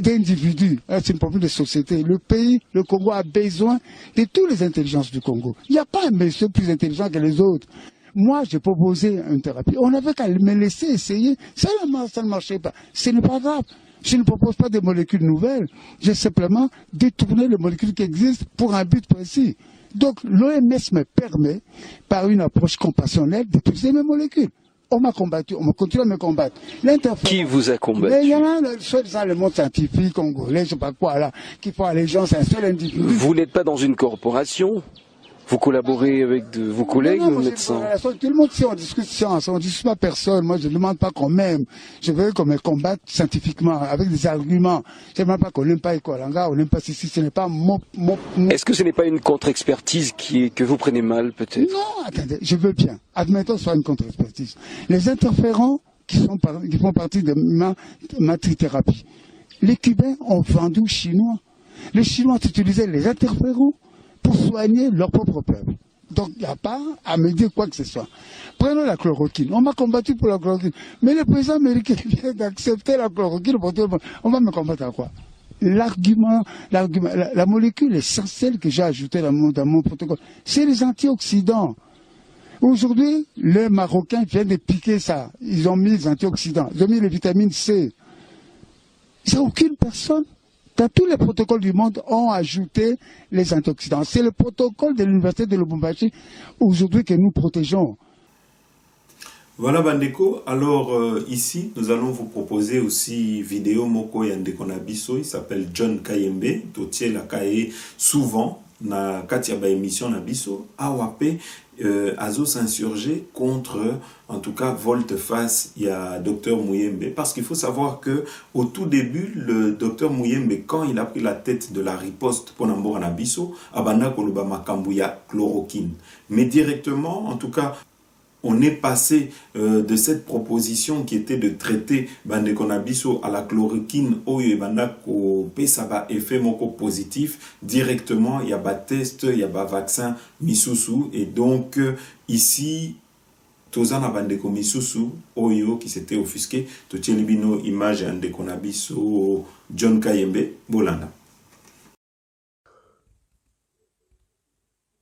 Speaker 20: d'individus. C'est un problème de société. Le pays, le Congo, a besoin de toutes les intelligences du Congo. Il n'y a pas un monsieur plus intelligent que les autres. Moi, j'ai proposé une thérapie. On n'avait qu'à me laisser essayer. Ça ne marchait pas. Ce n'est pas grave. Je ne propose pas de molécules nouvelles. J'ai simplement détourné les molécules qui existent pour un but précis. Donc, l'OMS me permet, par une approche compassionnelle, d'utiliser mes molécules. On m'a combattu, on continue à me combattre.
Speaker 21: Qui vous a combattu?
Speaker 20: Mais il y en a, soit dans le monde scientifique congolais, je ne sais pas quoi là, qui font allégeance à un seul individu.
Speaker 21: Vous n'êtes pas dans une corporation? Vous collaborez avec vos collègues,
Speaker 20: non,
Speaker 21: médecins?
Speaker 20: Tout le monde, si on discute science, on ne discute pas personne. Moi, je ne demande pas qu'on m'aime. Je veux qu'on me combatte scientifiquement, avec des arguments. Je ne demande pas qu'on n'aime pas Ekolanga, on n'aime pas ceci. Ce n'est pas mon...
Speaker 21: Est-ce que ce n'est pas une contre-expertise que vous prenez mal, peut-être?
Speaker 20: Non, attendez, je veux bien. Admettons que ce soit une contre-expertise. Les interférents qui font partie de ma trithérapie, les Cubains ont vendu aux Chinois. Les Chinois ont utilisé les interférents pour soigner leur propre peuple. Donc, il n'y a pas à me dire quoi que ce soit. Prenons la chloroquine. On m'a combattu pour la chloroquine. Mais le président américain vient d'accepter la chloroquine. On va me combattre à quoi? L'argument, la molécule essentielle que j'ai ajoutée dans mon protocole, c'est les antioxydants. Aujourd'hui, les Marocains viennent de piquer ça. Ils ont mis les antioxydants. Ils ont mis les vitamines C. Il n'y a aucune personne. Tous les protocoles du monde ont ajouté les antioxydants. C'est le protocole de l'université de Lubumbashi aujourd'hui que nous protégeons.
Speaker 1: Voilà Bandeko, alors ici nous allons vous proposer aussi vidéo moko yandeko na biso, il s'appelle John Kayembe, totie la kaye souvent na kati ya ba émission na biso, awape azo s'insurger contre, en tout cas volte-face, il y a Dr Muyembe, parce qu'il faut savoir que au tout début, le Dr Muyembe, quand il a pris la tête de la riposte pour Nambora Nabiso, abanda koloba makambu ya chloroquine. Mais directement, en tout cas, on est passé de cette proposition qui était de traiter Bandeko Nabiso à la chloroquine, oyo ebanda ko pesa ba effet moko positif, directement, il y a ba test, il y a ba vaccin misusu, et donc ici, Tozana Bandeko Misusu, Oyo, qui s'était offusqué, Totielibino, image en Dekonabiso, John Kayembe, Bolanda.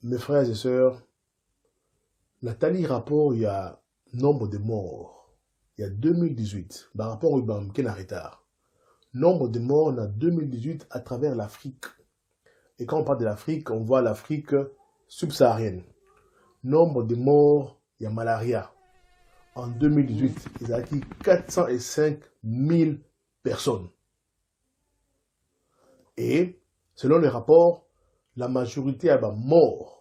Speaker 6: Mes frères et sœurs, Nathalie rapport, il y a nombre de morts. Il y a 2018, par rapport au Ibam, qui est en retard. Nombre de morts en 2018 à travers l'Afrique. Et quand on parle de l'Afrique, on voit l'Afrique subsaharienne. Nombre de morts il y a malaria. En 2018, il y a 405 000 personnes. Et selon les rapports, la majorité a mort.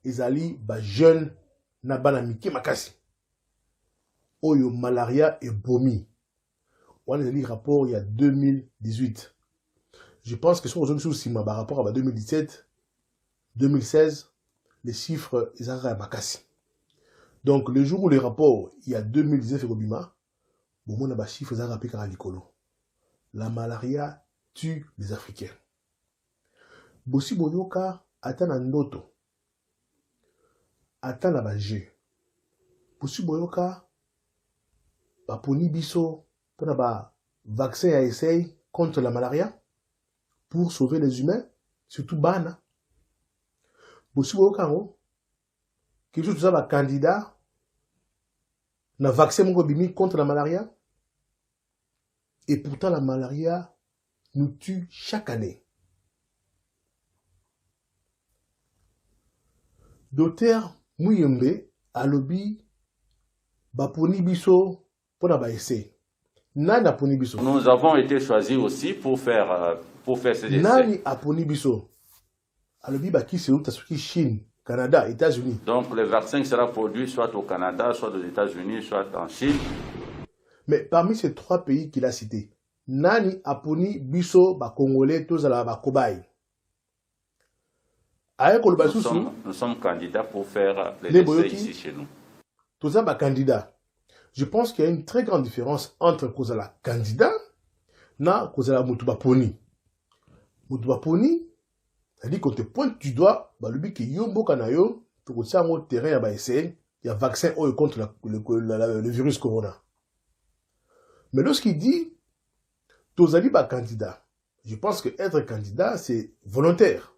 Speaker 6: Ils allaient jeunes na banamiki makasi. Oyo malaria et bomi. On a les rapports il y a 2018. Je pense que sur les soucis par rapport à 2017, 2016, les chiffres ils ont makasi. Donc le jour où les rapports il y a 2019 et Bobima, bon on a des chiffres ils ont rappelé à l'écolo. La malaria tue les Africains. Bossi Boyoka attend un noto. Attend la bajé. Bossi Boyoka poni biso pour ba vaccin à essayer contre la malaria pour sauver les humains, surtout bana. Bossi Boyoka quelque chose ça va candidat na vaccin mon bimi contre la malaria et pourtant la malaria nous tue chaque année. Docteur Muyembe a lobby baponi biso pour la essai. Nani aponi biso.
Speaker 16: Nous avons été choisis aussi pour faire ces essais.
Speaker 6: Nani aponi biso. A lobby baki c'est où tasuki Chine, Canada, États-Unis.
Speaker 16: Donc le vaccin sera produit soit au Canada, soit aux États-Unis, soit en Chine.
Speaker 6: Mais parmi ces trois pays qu'il a cités, Nani aponi biso ba Congolais tous à la ba cobaye.
Speaker 16: Nous sommes candidats pour faire les essais ici chez nous.
Speaker 6: Tous ça ba candidat. Je pense qu'il y a une très grande différence entre Kozala candidat na Kozala Mutubaponi. Mutubaponi, c'est-à-dire qu'on te pointe du doigt, bah le but que yombo kanayo, pour ça au terrain à ba essayer, il y a vaccin contre le virus corona. Mais lorsqu'il dit Tozali ba candidat, je pense que être candidat c'est volontaire.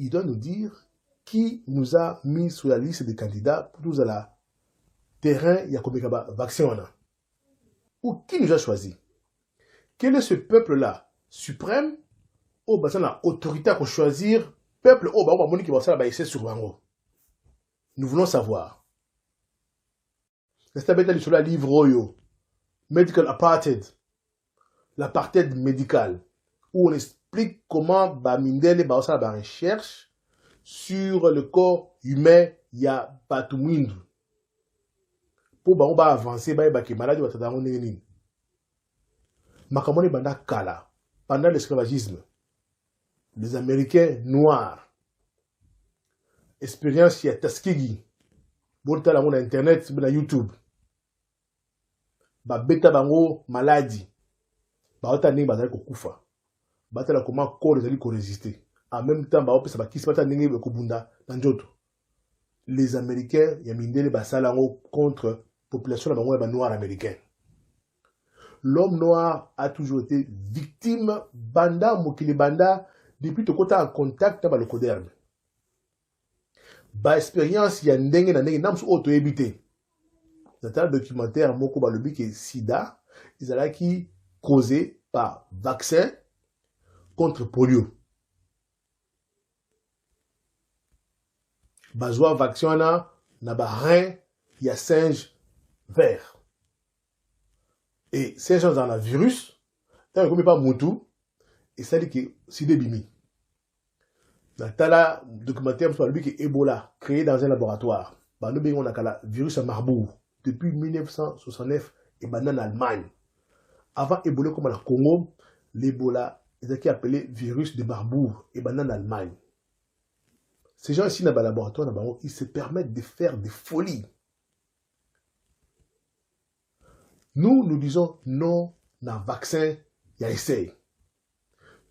Speaker 6: Il doit nous dire qui nous a mis sur la liste des candidats pour nous à la terrain, il y a combien de vaccins on a. Ou qui nous a choisi. Quel est ce peuple-là suprême ou bah ça la autorité pour choisir peuple ou bah on va monique qui va ça bah essayer sur Bango. Nous voulons savoir. C'est bête sur la livre Oyo, Medical Apartheid, l'apartheid médical, où on explique comment bah Mindele bah ça bah recherche sur le corps humain il y a Batumwindu. Pour bah on va avancer bah bah qui maladie va t'attendre nini. Makamoni banda kala pendant l'esclavagisme, les Américains noirs, expérience il y a Tuskegee, bon t'as la mon internet sur la YouTube, bah beta bango maladie, bah on t'a né bah t'as kufa, bah t'as la comment corps les alliés résister. En même temps bah on peut ça bah qui se passe né le kubunda nanjoto. Les Américains y a mindele bah ça là contre population là noire américaine. L'homme noir a toujours été victime banda mokili banda depuis tout côté en contact avec le coderme. Ba expérience y a ndenge na ndenge namsu auto éviter. Dans un documentaire moko ba lobi que sida ils allaient qui causé par vaccin contre polio. Bazwa vaccin na ba rein y a singe vert. Et ces gens dans la virus, tant que pas Moutou, et ça dit que c'est des bimi. Dans le documentaire sur lui qui est Ebola, créé dans un laboratoire. Bah nous on a le virus à Marbourg depuis 1969 et maintenant en Allemagne. Avant Ebola comme au Congo, l'Ebola est appelé virus de Marbourg et maintenant en Allemagne. Ces gens ici dans le laboratoire, ils se permettent de faire des folies. Nous disons non à un vaccin, il y a essai.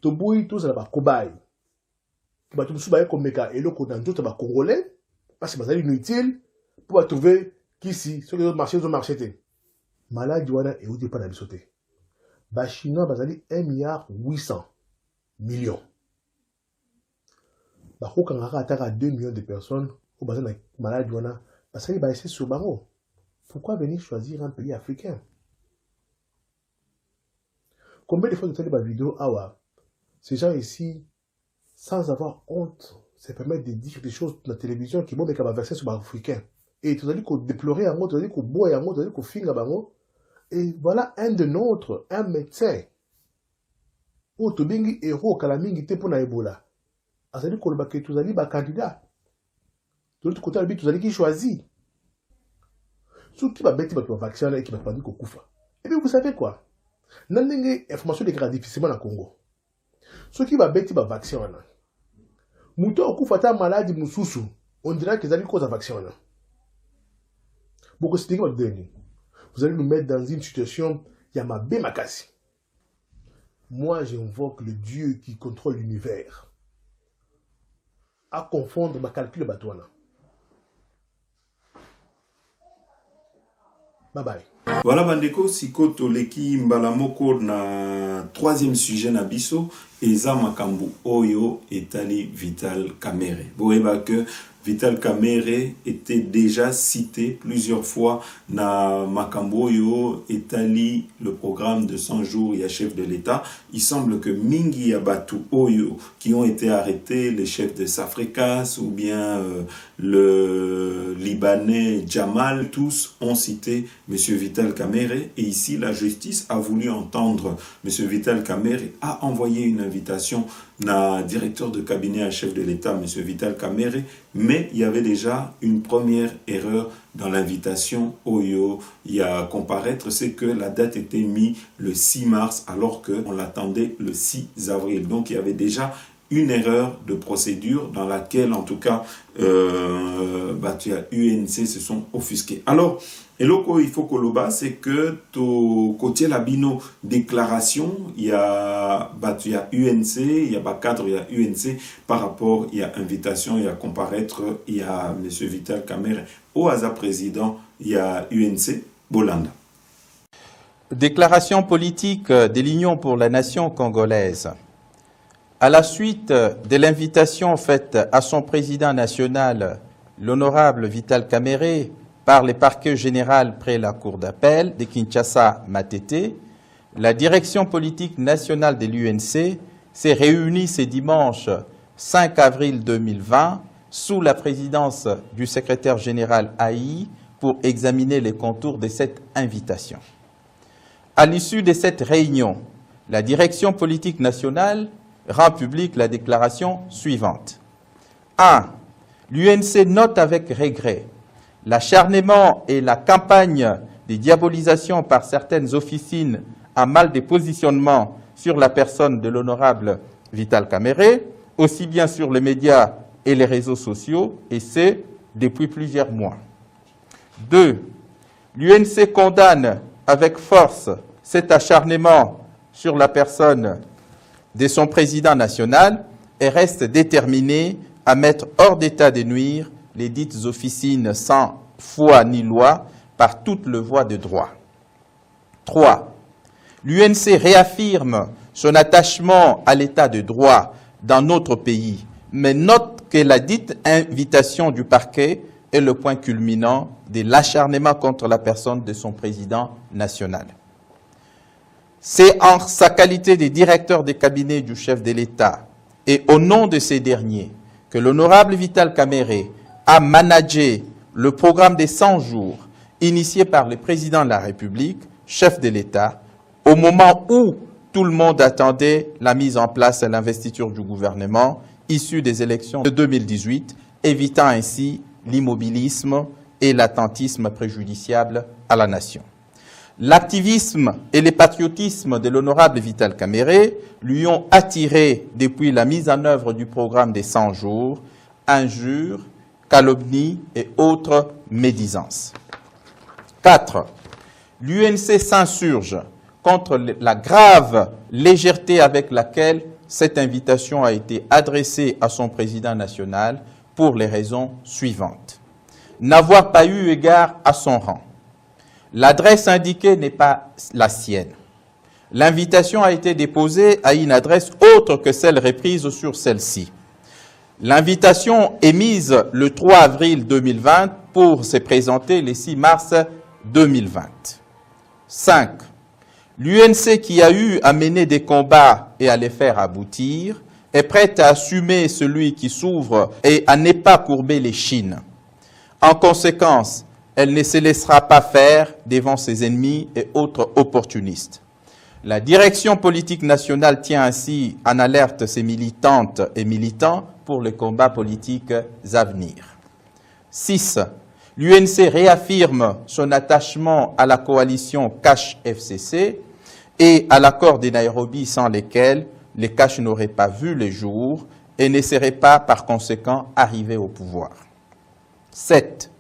Speaker 6: Toboui, tous à la cobaye. Qui va tout comme méca et le côté d'autres congolais, parce que c'est inutile pour trouver qu'ici, ceux qui ont marché, ils ont marché. Malade, et où n'est pas la bisoté. Bah, Chinois, bah, 1,8 milliard. Bah, quand on a 2 millions de personnes, au bassin de malade, parce qu'il va essayer sur Baro. Pourquoi venir choisir un pays africain? Combien de fois vous avez des vidéos, ces gens ici, sans avoir honte, se permettent de dire des choses dans la télévision qui vont mettre un vaccin sur les Africains. et tu as dit qu'on déplorait un mot, tu as dit qu'on boit un mot, tu as dit qu'on finga bango. Et voilà un de nôtres, un médecin. Où tu bingi héros kalamingi te pour na Ebola. A dit qu'on va que tu as dit candidat. De l'autre côté, tu as dit qui choisit. Ceux qui va bêter votre vaccin et qui va pas dire qu'on koufa. Et bien vous savez quoi? N'importe information dégrade difficilement au Congo. Ceux qui va bêter votre vaccin là. Mouton koufa ta maladie mususu. On dirait qu'ils allaient cause de vaccin là. Beaucoup de stigma de vous allez nous mettre dans une situation Yamabe Makasi. Moi, j'invoque le Dieu qui contrôle l'univers. À confondre ma calcul batouana. Bye bye.
Speaker 1: Voilà bandeko sikoto leki mbala moko na troisième sujet na biso eza makambu oyo etali Vital Kamerhe. Boyeba que Vital Kamerhe était déjà cité plusieurs fois na makambu oyo etali le programme de 100 jours ya chef de l'État. Il semble que mingi ya batu oyo qui ont été arrêtés, les chefs de Safrikas ou bien le Libanais Jamal, tous ont cité Monsieur Vital Kamerhe, et ici la justice a voulu entendre Monsieur Vital Kamerhe, a envoyé une invitation na directeur de cabinet à chef de l'État, Monsieur Vital Kamerhe, mais il y avait déjà une première erreur dans l'invitation Oyo y a comparaître, c'est que la date était mise le 6 mars alors qu'on l'attendait le 6 avril. Donc il y avait déjà une erreur de procédure dans laquelle en tout cas UNC se sont offusqués. Alors, et loko il faut que le bas, c'est que to côté la bino déclaration, il y a UNC, il y a cadre, il y a UNC par rapport, il y a invitation, il y a comparaître, il y a Monsieur Vital Kamerhe au hasard président, il y a UNC Bolanda.
Speaker 3: Déclaration politique de l'Union pour la nation congolaise. À la suite de l'invitation faite à son président national, l'honorable Vital Kamerhe, par le parquet général près la cour d'appel de Kinshasa Matete, la direction politique nationale de l'UNC s'est réunie ce dimanche 5 avril 2020 sous la présidence du secrétaire général Aï pour examiner les contours de cette invitation. À l'issue de cette réunion, la direction politique nationale rend publique la déclaration suivante. 1. L'UNC note avec regret l'acharnement et la campagne de diabolisation par certaines officines à mal de positionnement sur la personne de l'honorable Vital Kamerhe, aussi bien sur les médias et les réseaux sociaux, et ce, depuis plusieurs mois. 2. L'UNC condamne avec force cet acharnement sur la personne de son président national et reste déterminé à mettre hors d'état de nuire les dites officines sans foi ni loi par toute le voie de droit. 3. L'UNC réaffirme son attachement à l'état de droit dans notre pays, mais note que la dite invitation du parquet est le point culminant de l'acharnement contre la personne de son président national. C'est en sa qualité de directeur des cabinets du chef de l'État et au nom de ces derniers que l'honorable Vital Kamerhe a managé le programme des 100 jours initié par le président de la République, chef de l'État, au moment où tout le monde attendait la mise en place et l'investiture du gouvernement issu des élections de 2018, évitant ainsi l'immobilisme et l'attentisme préjudiciable à la nation. L'activisme et le patriotisme de l'honorable Vital Kamerhe lui ont attiré, depuis la mise en œuvre du programme des 100 jours, injures, calomnies et autres médisances. 4. L'UNC s'insurge contre la grave légèreté avec laquelle cette invitation a été adressée à son président national pour les raisons suivantes. N'avoir pas eu égard à son rang. L'adresse indiquée n'est pas la sienne. L'invitation a été déposée à une adresse autre que celle reprise sur celle-ci. L'invitation est mise le 3 avril 2020 pour se présenter le 6 mars 2020. 5. L'UNC qui a eu à mener des combats et à les faire aboutir est prête à assumer celui qui s'ouvre et à ne pas courber les chines. En conséquence, elle ne se laissera pas faire devant ses ennemis et autres opportunistes. La direction politique nationale tient ainsi en alerte ses militantes et militants pour les combats politiques à venir. 6. L'UNC réaffirme son attachement à la coalition Cash-FCC et à l'accord de Nairobi sans lesquels les Cash n'auraient pas vu le jour et ne seraient pas par conséquent arrivés au pouvoir. 7.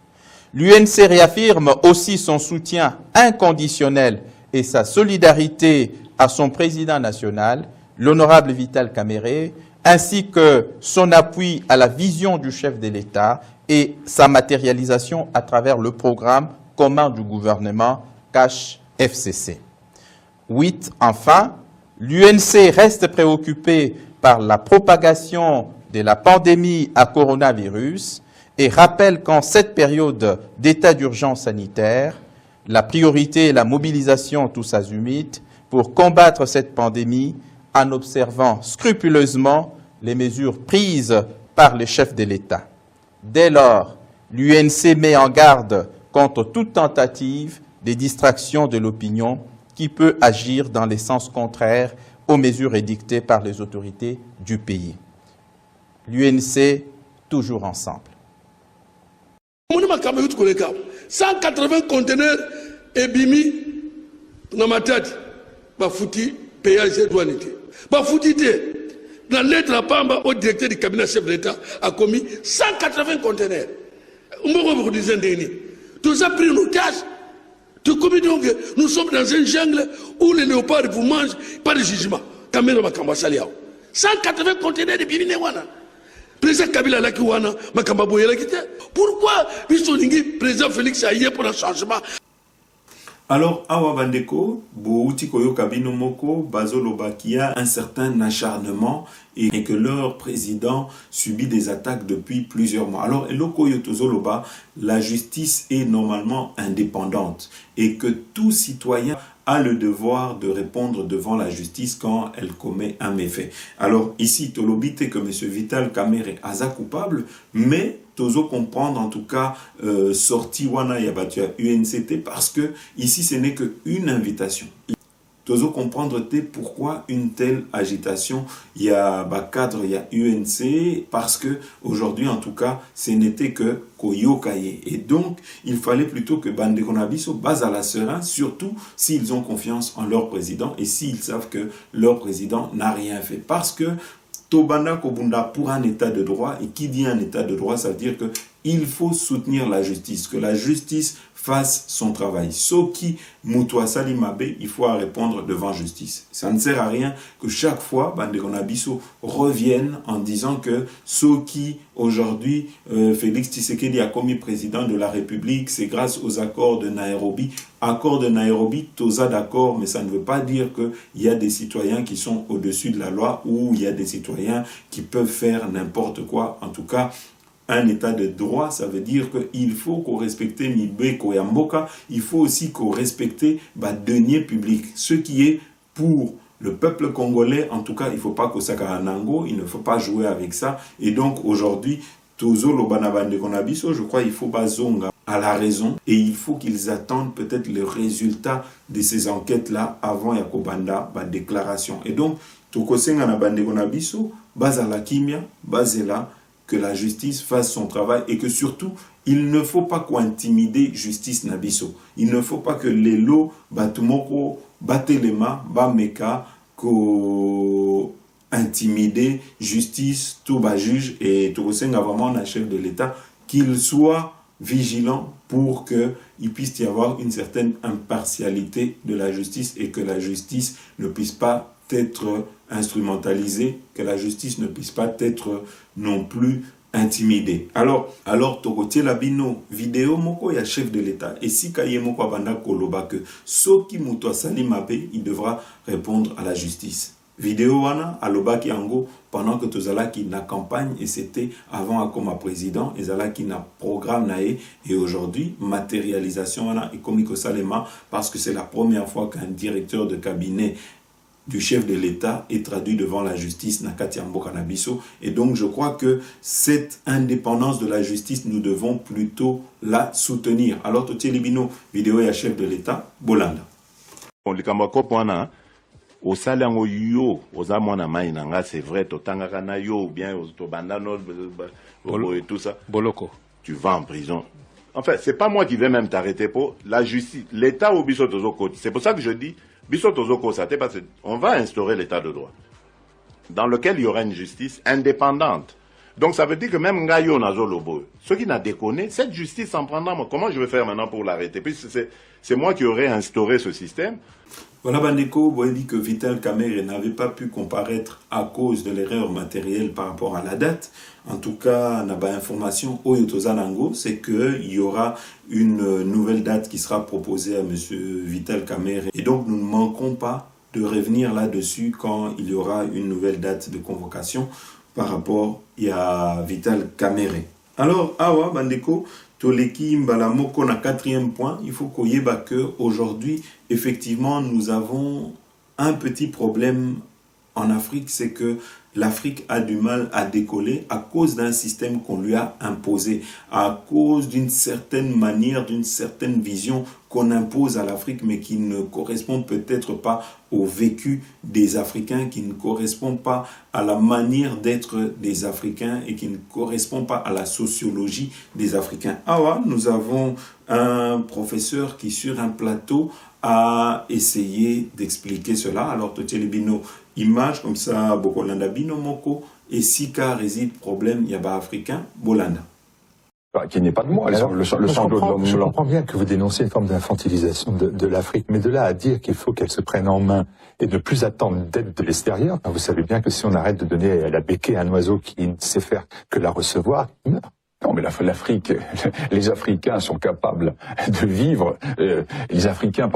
Speaker 3: L'UNC réaffirme aussi son soutien inconditionnel et sa solidarité à son président national, l'honorable Vital Kamerhe, ainsi que son appui à la vision du chef de l'État et sa matérialisation à travers le programme commun du gouvernement Cash-FCC. 8. Enfin, l'UNC reste préoccupée par la propagation de la pandémie à coronavirus et rappelle qu'en cette période d'état d'urgence sanitaire, la priorité est la mobilisation tous azimuts pour combattre cette pandémie en observant scrupuleusement les mesures prises par les chefs de l'État. Dès lors, l'UNC met en garde contre toute tentative de distraction de l'opinion qui peut agir dans les sens contraires aux mesures édictées par les autorités du pays. L'UNC, toujours ensemble.
Speaker 2: 180 conteneurs et bimi na matati bafuti péage douanité bafuti dans lettre à Pamba au directeur du cabinet chef de l'État a commis 180 conteneurs. On disait dernier. Tout ça pris en otage. Tout comme donc nous sommes dans un jungle où les léopards vous mangent pas de jugement. 180 conteneurs de bimi wana. Président Kabila laki wana makamba boyela kité. Pourquoi bisolingi président Félix Aye pour un changement?
Speaker 1: Alors, Awa Bandeko, Bouti Koyo Kabino Moko, Bazoloba, qui a un certain acharnement et que leur président subit des attaques depuis plusieurs mois. Alors, Eloko Yotozoloba, la justice est normalement indépendante et que tout citoyen a le devoir de répondre devant la justice quand elle commet un méfait. Alors ici, Tolobite que M. Vital Kamerhe a coupable, mais Tozo comprendre en tout cas sorti wana yabatua UNCT parce que ici ce n'est qu'une invitation. Tozo comprendre pourquoi une telle agitation. Il y a cadre, il y a UNC parce que aujourd'hui en tout cas ce n'était que Koyokaye et donc il fallait plutôt que Bande Konabiso base à la serein, surtout s'ils ont confiance en leur président et s'ils savent que leur président n'a rien fait parce que Tobanda Kobunda pour un état de droit, et qui dit un état de droit, ça veut dire que il faut soutenir la justice, que la justice fasse son travail. Soki Moutoua Salimabe, il faut répondre devant justice. Ça ne sert à rien que chaque fois, Bande Konabiso revienne en disant que Soki, aujourd'hui, Félix Tshisekedi a commis président de la République, c'est grâce aux accords de Nairobi. Accord de Nairobi, Toza d'accord, mais ça ne veut pas dire qu'il y a des citoyens qui sont au-dessus de la loi ou il y a des citoyens qui peuvent faire n'importe quoi. En tout cas, un état de droit, ça veut dire qu'il faut qu'on respecte Mibeko et Mboka, il faut aussi qu'on respecte deniers publics, ce qui est pour le peuple congolais. En tout cas, il ne faut pas que ça Nango, il ne faut pas jouer avec ça. Et donc aujourd'hui, Tozo Lobanabande Konabiso, je crois qu'il faut bazonga à la raison et il faut qu'ils attendent peut-être le résultat de ces enquêtes-là avant Yakobanda, déclaration. Et donc, Tokosenga na Bande Konabiso, base à la kimia, base là, que la justice fasse son travail et que surtout, il ne faut pas qu'intimider justice Nabiso. Il ne faut pas que les lots, Batumoko, Batelema, Bameka, ko intimider justice, tout bas juge et tout vraiment un chef de l'État, qu'il soit vigilant pour qu'il puisse y avoir une certaine impartialité de la justice et que la justice ne puisse pas être instrumentalisée, que la justice ne puisse pas être non plus intimidée. Alors Tokotie Labino, vidéo moko ya chef de l'État, et si Kaye moko abanda koloba que Soki Moutoua Salimabe, il devra répondre à la justice. Vidéo wana alobaki ango pendant que tozalaki na campagne et c'était avant Akoma président et zalaki na programme nae et aujourd'hui matérialisation wana et komiko salema parce que c'est la première fois qu'un directeur de cabinet du chef de l'État est traduit devant la justice Nakati Mboka Nabiso. Et donc, je crois que cette indépendance de la justice, nous devons plutôt la soutenir. Alors, Totier Libino, vidéo et chef de l'État, Bolanda.
Speaker 4: Au salaire yo aux amona mainanga c'est vrai totanga kana yo ou bien au bandano et tout ça boloko tu vas en prison. En fait, c'est pas moi qui vais même t'arrêter pour la justice, l'État au biso tozoko. C'est pour ça que je dis biso tozoko ça parce qu'on va instaurer l'état de droit dans lequel il y aura une justice indépendante. Donc ça veut dire que même Ngayo Nazolobo, ceux qui n'a déconné, cette justice en prendra, comment je vais faire maintenant pour l'arrêter? Puis c'est moi qui aurais instauré ce système.
Speaker 1: Voilà, Bandeko, vous avez dit que Vital Kamerhe n'avait pas pu comparaître à cause de l'erreur matérielle par rapport à la date. En tout cas, on a pas information au Yotozanango, c'est qu'il y aura une nouvelle date qui sera proposée à M. Vital Kamerhe. Et donc, nous ne manquons pas de revenir là-dessus quand il y aura une nouvelle date de convocation par rapport à Vital Kamerhe. Alors, Awa, Bandeko, Toleki Mbalamoko na 4e point, il faut qu'on y ait que aujourd'hui, effectivement, nous avons un petit problème en Afrique, c'est que l'Afrique a du mal à décoller à cause d'un système qu'on lui a imposé, à cause d'une certaine manière, d'une certaine vision qu'on impose à l'Afrique, mais qui ne correspond peut-être pas au vécu des Africains, qui ne correspond pas à la manière d'être des Africains et qui ne correspond pas à la sociologie des Africains. Ah ouais, nous avons un professeur qui, sur un plateau, a essayé d'expliquer cela. Alors, Totielibino, image comme ça, Bokolanda Bino Moko, et si cas réside problème, Yaba africain, Bolanda.
Speaker 22: Qu'il n'y ait pas de moi, je comprends bien que vous dénoncez une forme d'infantilisation de l'Afrique, mais de là à dire qu'il faut qu'elle se prenne en main et ne plus attendre d'aide de l'extérieur, vous savez bien que si on arrête de donner à la béquille à un oiseau qui ne sait faire que la recevoir, il meurt. Non, mais l'Afrique, les Africains sont capables de vivre. Les Africains,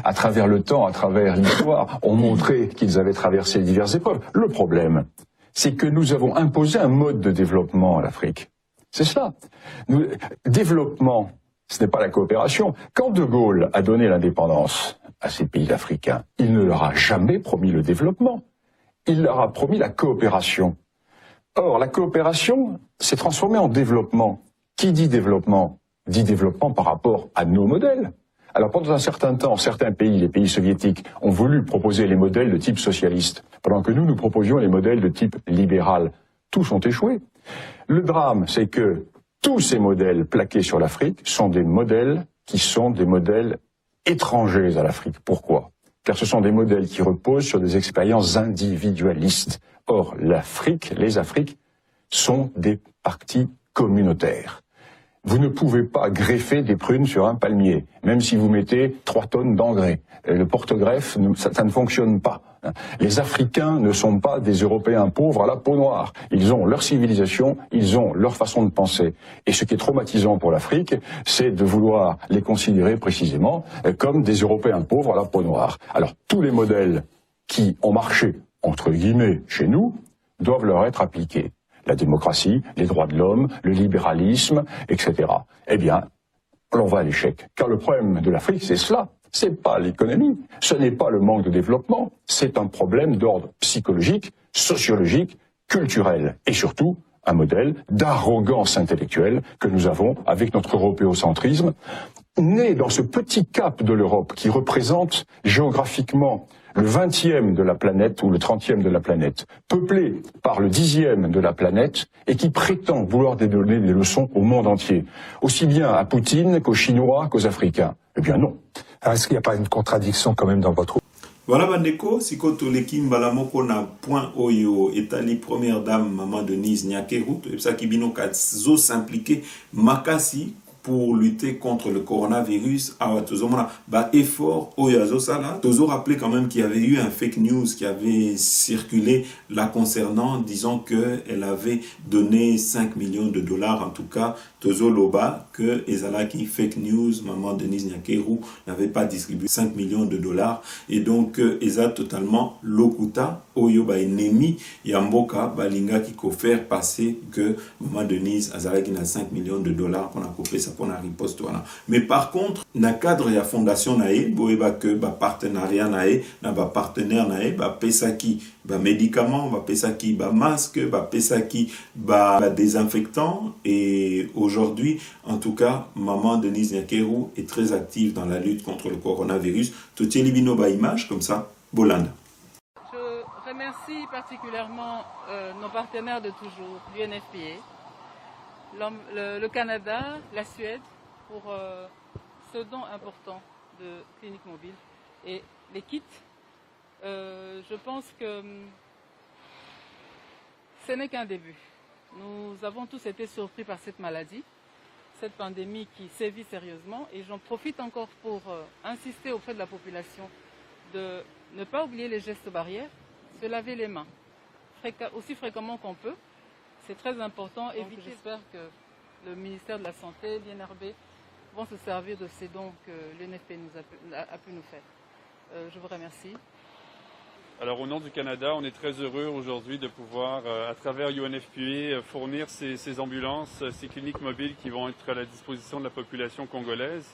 Speaker 22: à travers le temps, à travers l'histoire, ont montré qu'ils avaient traversé diverses épreuves. Le problème, c'est que nous avons imposé un mode de développement à l'Afrique. C'est cela. Développement, ce n'est pas la coopération. Quand De Gaulle a donné l'indépendance à ces pays africains, il ne leur a jamais promis le développement. Il leur a promis la coopération. Or, la coopération s'est transformée en développement. Qui dit développement par rapport à nos modèles. Alors, pendant un certain temps, certains pays, les pays soviétiques, ont voulu proposer les modèles de type socialiste, pendant que nous proposions les modèles de type libéral. Tous ont échoué. Le drame, c'est que tous ces modèles plaqués sur l'Afrique sont des modèles qui sont des modèles étrangers à l'Afrique. Pourquoi? Car ce sont des modèles qui reposent sur des expériences individualistes. Or, l'Afrique, les Afriques, sont des partis communautaires. Vous ne pouvez pas greffer des prunes sur un palmier, même si vous mettez 3 tonnes d'engrais. Le porte-greffe, ça ne fonctionne pas. Les Africains ne sont pas des Européens pauvres à la peau noire. Ils ont leur civilisation, ils ont leur façon de penser. Et ce qui est traumatisant pour l'Afrique, c'est de vouloir les considérer précisément comme des Européens pauvres à la peau noire. Alors, tous les modèles qui ont marché, entre guillemets, chez nous, doivent leur être appliqués. La démocratie, les droits de l'homme, le libéralisme, etc. Eh bien, on va à l'échec. Car le problème de l'Afrique, c'est cela. C'est pas l'économie, ce n'est pas le manque de développement, c'est un problème d'ordre psychologique, sociologique, culturel et surtout un modèle d'arrogance intellectuelle que nous avons avec notre européocentrisme, né dans ce petit cap de l'Europe qui représente géographiquement le 20e de la planète ou le 30e de la planète, peuplé par le 10e de la planète et qui prétend vouloir donner des leçons au monde entier, aussi bien à Poutine qu'aux Chinois qu'aux Africains. Eh bien non. Alors, est-ce qu'il n'y a pas une contradiction quand même dans votre...
Speaker 1: Voilà, Bandeko, si Kotoleki Mbalamoko na point oyo etali première dame Maman Denise Nyakeru, et ça qui bino zo s'impliquer makasi pour lutter contre le coronavirus, effort oyazo sala. Tozo rappelé quand même qu'il y avait eu un fake news qui avait circulé la concernant, disant qu'elle avait donné 5 millions de dollars, en tout cas, Tozo Loba, que Ezalaki fake news, Maman Denise Nyakeru n'avait pas distribué 5 millions de dollars, et donc Eza totalement lokuta, oyo ba ennemi, Yamboka, balinga qui ko faire passer que Maman Denise Azalaki n'a 5 millions de dollars pour la couper sa pour la riposte. Mais par contre, dans le cadre de la fondation, il y a que partenariat, na partenaire, pesaki médicaments, pesaki masque, pesaki désinfectant. Et aujourd'hui, en tout cas, maman Denise Nyakeru est très active dans la lutte contre le coronavirus. Tout est libino image comme ça, Bolanda.
Speaker 5: Je remercie particulièrement nos partenaires de toujours, l'UNFPA, le Canada, la Suède, pour ce don important de Clinique Mobile et les kits. Je pense que ce n'est qu'un début. Nous avons tous été surpris par cette maladie, cette pandémie qui sévit sérieusement, et j'en profite encore pour insister auprès de la population de ne pas oublier les gestes barrières, se laver les mains aussi fréquemment qu'on peut. C'est très important. Et j'espère que le ministère de la Santé, l'INRB, vont se servir de ces dons que l'UNFP a pu nous faire. Je vous remercie.
Speaker 7: Alors au nom du Canada, on est très heureux aujourd'hui de pouvoir, à travers UNFPA, fournir ces ambulances, ces cliniques mobiles qui vont être à la disposition de la population congolaise.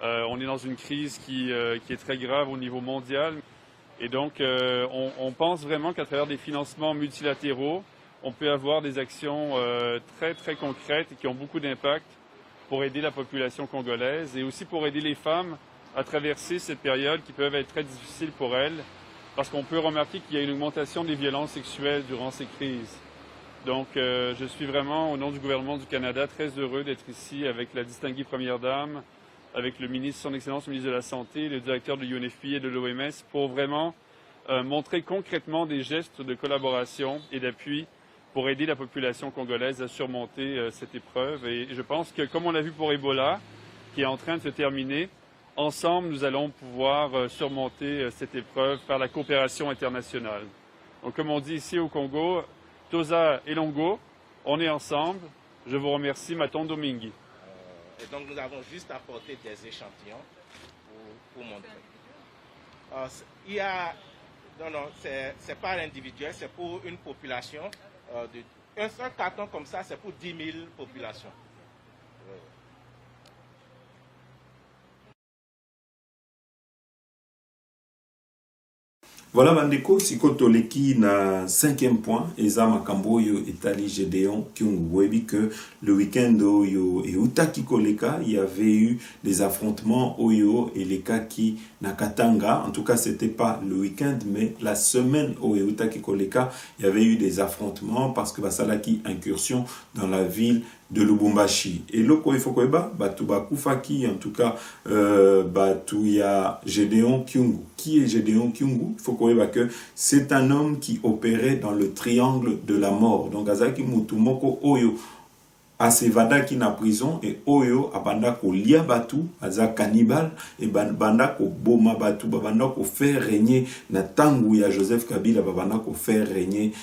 Speaker 7: On est dans une crise qui est très grave au niveau mondial. Et donc, on pense vraiment qu'à travers des financements multilatéraux, on peut avoir des actions très, très concrètes et qui ont beaucoup d'impact pour aider la population congolaise et aussi pour aider les femmes à traverser cette période qui peut être très difficile pour elles, parce qu'on peut remarquer qu'il y a une augmentation des violences sexuelles durant ces crises. Donc, je suis vraiment, au nom du gouvernement du Canada, très heureux d'être ici avec la distinguée Première Dame, avec le ministre, son Excellence, le ministre de la Santé, le directeur de l'UNFPA et de l'OMS, pour vraiment montrer concrètement des gestes de collaboration et d'appui pour aider la population congolaise à surmonter cette épreuve. Et je pense que, comme on l'a vu pour Ebola, qui est en train de se terminer, ensemble, nous allons pouvoir surmonter cette épreuve par la coopération internationale. Donc, comme on dit ici au Congo, Toza et Longo, on est ensemble. Je vous remercie, Matondo Mingi.
Speaker 23: Et donc nous avons juste apporté des échantillons pour montrer. Non, c'est pas individuel, c'est pour une population. Un seul carton comme ça, c'est pour 10 000 populations.
Speaker 1: Voilà, Bandeko, Sikotoleki na 5e point, Eza Makambo yo Etali Gédéon, qui ont vu que le week-end Oyo et Utaki Koleka, il y avait eu des affrontements Oyo et les cas qui Nakatanga. En tout cas, c'était pas le week-end, mais la semaine Oyo Utaki Koleka, il y avait eu des affrontements parce que Basalaki incursion dans la ville de Lubumbashi. Et loko ifokoeba, Batuba Koufaki, en tout cas, Batuya Gédéon Kyungu. Qui est Gédéon Kyungu? Il faut koeba que c'est un homme qui opérait dans le triangle de la mort. Donc, Azaki Mutumoko Oyo, Asevada qui na prison, et Oyo, Abanda ko lia batu, Aza cannibale, et Banda ko boma batu, Babanda ko faire régner, na tangu ya Joseph Kabila, Babanda ko faire régner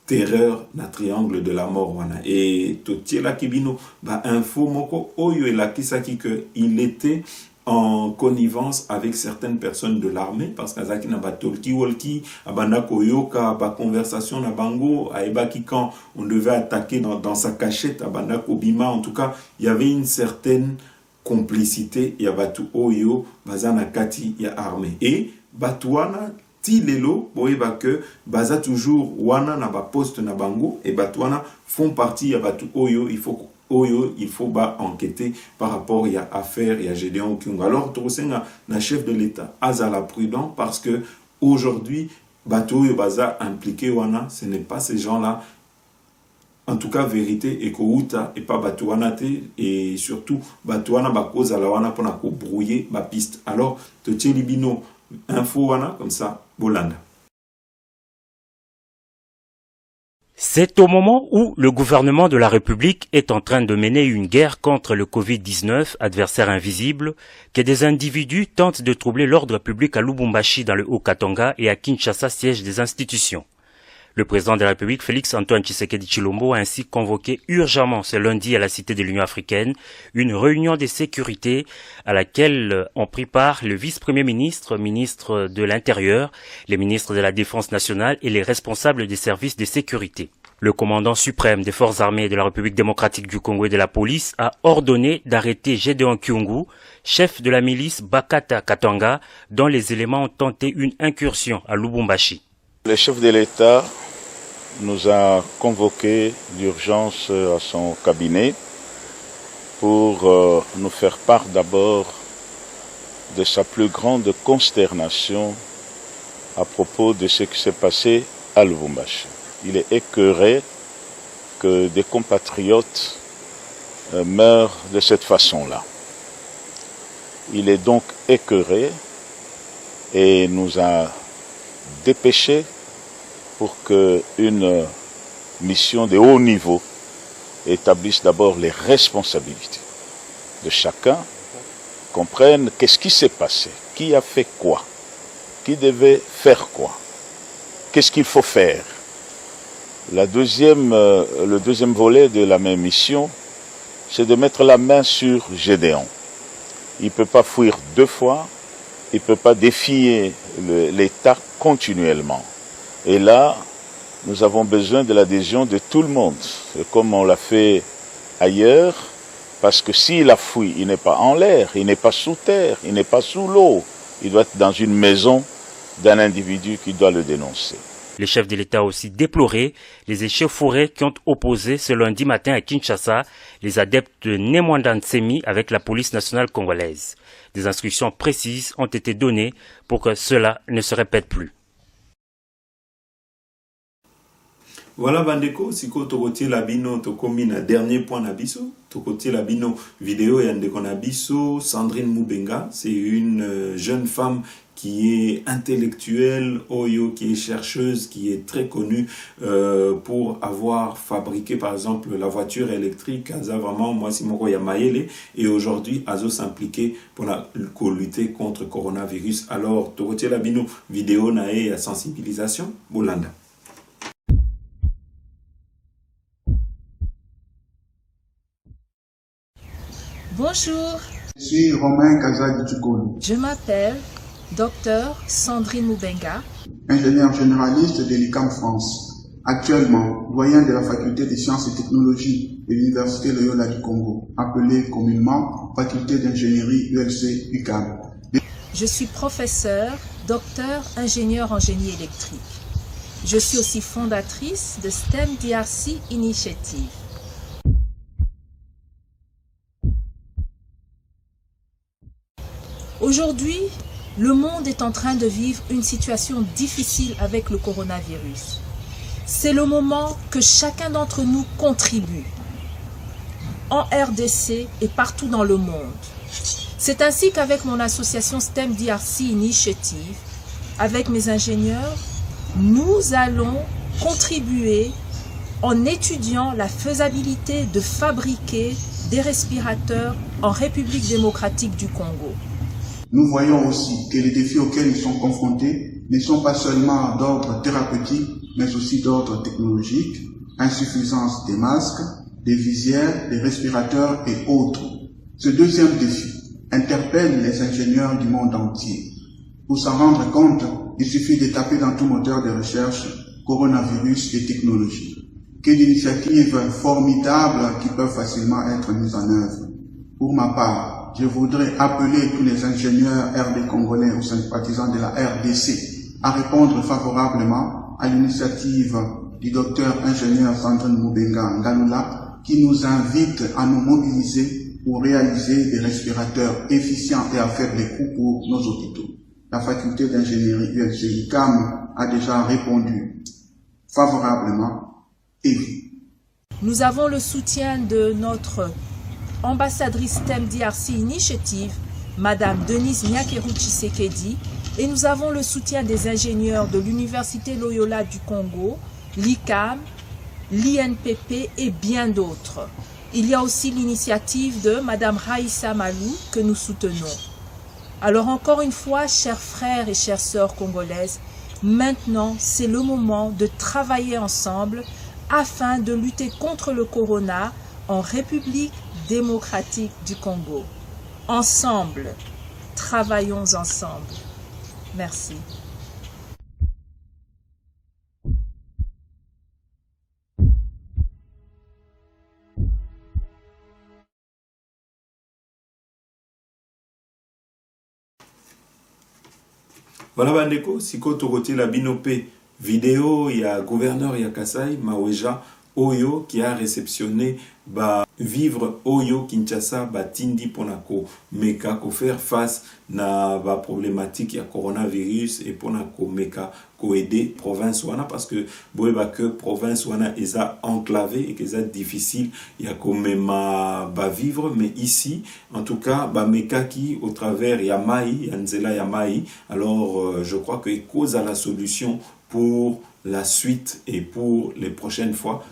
Speaker 1: terreur na triangle de la mort wana. Et totiela kibino ba info moko oyo elakisaki que il était en connivence avec certaines personnes de l'armée parce qu'azaki na batolki wolki abanda koyoka ba conversation na bango aebaki quand on devait attaquer dans sa cachette abanda kobima. En tout cas, il y avait une certaine complicité ya batu oyo bazana kati ya armée et batuana ti lelo boyeba que baza toujours wana na ba poste na bango et batuana font partie ya batu oyo il faut ba enquêter par rapport à affaire ya Gédéon Kyungu. Alors tosenga na chef de l'État azala prudent parce que aujourd'hui batu oyo baza impliqué wana, ce n'est pas ces gens-là. En tout cas, vérité et kouta et pas batuana te et surtout batuana ba cause la wana pona ko brouiller ba piste. Alors te libino info wana comme ça Bolanda.
Speaker 24: C'est au moment où le gouvernement de la République est en train de mener une guerre contre le Covid-19, adversaire invisible, que des individus tentent de troubler l'ordre public à Lubumbashi dans le Haut-Katanga et à Kinshasa, siège des institutions. Le président de la République, Félix-Antoine Tshisekedi Tshilombo, a ainsi convoqué urgemment ce lundi à la Cité de l'Union africaine une réunion de sécurité à laquelle ont pris part le vice-premier ministre, ministre de l'Intérieur, les ministres de la Défense nationale et les responsables des services de sécurité. Le commandant suprême des forces armées de la République démocratique du Congo et de la police a ordonné d'arrêter Gédéon Kyungu, chef de la milice Bakata Katanga, dont les éléments ont tenté une incursion à Lubumbashi.
Speaker 8: Le chef de l'État nous a convoqués d'urgence à son cabinet pour nous faire part d'abord de sa plus grande consternation à propos de ce qui s'est passé à Lubumbashi. Il est écœuré que des compatriotes meurent de cette façon-là. Il est donc écœuré et nous a dépêché pour qu'une mission de haut niveau établisse d'abord les responsabilités de chacun, comprenne qu'est-ce qui s'est passé, qui a fait quoi, qui devait faire quoi, qu'est-ce qu'il faut faire. Le deuxième volet de la même mission, c'est de mettre la main sur Gédéon. Il ne peut pas fuir deux fois, il ne peut pas défier l'État continuellement. Et là, nous avons besoin de l'adhésion de tout le monde, comme on l'a fait ailleurs, parce que s'il a fui, il n'est pas en l'air, il n'est pas sous terre, il n'est pas sous l'eau, il doit être dans une maison d'un individu qui doit le dénoncer.
Speaker 24: Le chef de l'État a aussi déploré les échauffourées qui ont opposé ce lundi matin à Kinshasa les adeptes de Nemwanda Nsemi avec la police nationale congolaise. Des instructions précises ont été données pour que cela ne se répète plus.
Speaker 1: Voilà bandeko, siko tokotie la bino tokomi na dernier point na biso, tokotie la bino vidéo ya ndeko na biso Sandrine Mubenga, c'est une jeune femme qui est intellectuelle, Oyo, qui est chercheuse, qui est très connue pour avoir fabriqué par exemple la voiture électrique, Aza vraiment moi simoko ya maele, et aujourd'hui Azo s'impliquer pour lutter contre coronavirus. Alors tokotie la bino vidéo na e ya sensibilisation Bolanda.
Speaker 9: Bonjour.
Speaker 10: Je suis Romain Kazadi Tukolo.
Speaker 9: Je m'appelle Dr Sandrine Mubenga.
Speaker 10: Ingénieur généraliste de l'ICAM France. Actuellement, doyen de la faculté des sciences et technologies de l'Université Loyola du Congo, appelée communément faculté d'ingénierie ULC UCAM.
Speaker 9: Je suis professeur, docteur, ingénieur en génie électrique. Je suis aussi fondatrice de STEM DRC Initiative. Aujourd'hui, le monde est en train de vivre une situation difficile avec le coronavirus. C'est le moment que chacun d'entre nous contribue, en RDC et partout dans le monde. C'est ainsi qu'avec mon association STEM DRC Initiative, avec mes ingénieurs, nous allons contribuer en étudiant la faisabilité de fabriquer des respirateurs en République démocratique du Congo.
Speaker 10: Nous voyons aussi que les défis auxquels ils sont confrontés ne sont pas seulement d'ordre thérapeutique, mais aussi d'ordre technologique, insuffisance des masques, des visières, des respirateurs et autres. Ce deuxième défi interpelle les ingénieurs du monde entier. Pour s'en rendre compte, il suffit de taper dans tout moteur de recherche coronavirus et technologie. Quelle initiative formidable qui peuvent facilement être mises en œuvre. Pour ma part, je voudrais appeler tous les ingénieurs RD congolais ou sympathisants de la RDC à répondre favorablement à l'initiative du docteur ingénieur Sandrine Mubenga Ngalula qui nous invite à nous mobiliser pour réaliser des respirateurs efficients et à faible coût pour nos hôpitaux. La faculté d'ingénierie ULC UCAM a déjà répondu favorablement et
Speaker 9: nous avons le soutien de notre ambassadrice STEM DRC Initiative, Madame Denise Nyakeru Tshisekedi, et nous avons le soutien des ingénieurs de l'Université Loyola du Congo, l'ICAM, l'INPP et bien d'autres. Il y a aussi l'initiative de Madame Raïssa Malou que nous soutenons. Alors encore une fois, chers frères et chères sœurs congolaises, maintenant c'est le moment de travailler ensemble afin de lutter contre le corona en République démocratique du Congo. Ensemble, travaillons ensemble. Merci.
Speaker 1: Voilà bandeko, siko tokoti la binope vidéo, il y a gouverneur ya Kasai Maweja Oyo qui a réceptionné ba vivre Oyo Kinshasa batindi ponako meka ko faire face na ba problématique ya coronavirus et ponako meka ko aider province wana parce que boeba que province wana eza enclavé et que c'est difficile ya ko mema ba vivre, mais ici en tout cas ba meka qui au travers ya mai ya nzela ya mai, alors je crois que cause à la solution pour la suite et pour les prochaines fois.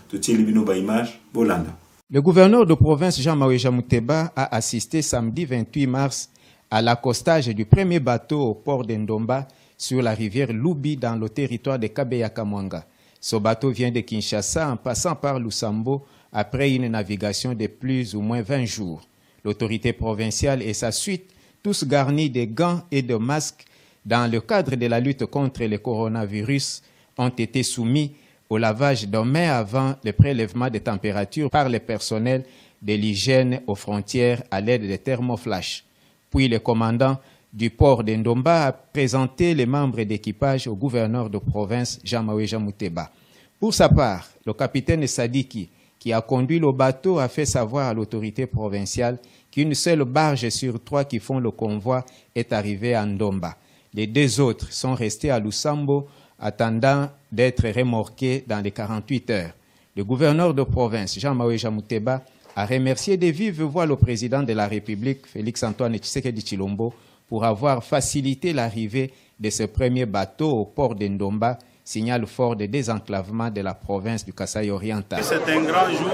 Speaker 11: Le gouverneur de province Jean Maweja Muteba a assisté samedi 28 mars à l'accostage du premier bateau au port d'Ndomba sur la rivière Lubi dans le territoire de Kabeya-Kamwanga. Ce bateau vient de Kinshasa en passant par Lusambo après une navigation de plus ou moins 20 jours. L'autorité provinciale et sa suite, tous garnis de gants et de masques dans le cadre de la lutte contre le coronavirus, ont été soumis au lavage de mains avant le prélèvement des températures par le personnel de l'hygiène aux frontières à l'aide de thermoflash. Puis le commandant du port d'Ndomba a présenté les membres d'équipage au gouverneur de province Jean Maweja Muteba. Pour sa part, le capitaine Sadiki, qui a conduit le bateau, a fait savoir à l'autorité provinciale qu'une seule barge sur 3 qui font le convoi est arrivée à Ndomba. Les 2 autres sont restés à Lusambo, attendant d'être remorqués dans les 48 heures. Le gouverneur de province, Jean Maweja Muteba, a remercié de vive voix le président de la République, Félix-Antoine Tshisekedi Tshilombo, pour avoir facilité l'arrivée de ce premier bateau au port d'Ndomba, signal fort de désenclavement de la province du Kasaï oriental.
Speaker 12: C'est un grand jour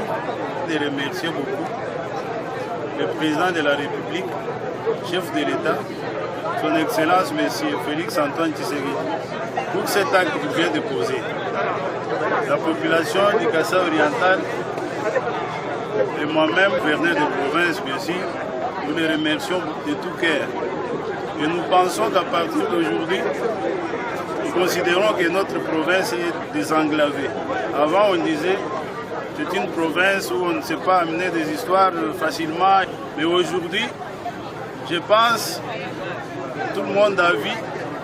Speaker 12: de remercier beaucoup le président de la République, chef de l'État, son Excellence, M. Félix-Antoine Tshisekedi, pour cet acte qu'il vient de poser. La population du Kasaï oriental et moi-même, gouverneur de province, bien sûr, nous les remercions de tout cœur. Et nous pensons qu'à partir d'aujourd'hui, nous considérons que notre province est désenclavée. Avant, on disait que c'est une province où on ne sait pas amener des histoires facilement. Mais aujourd'hui, je pense que tout le monde a vu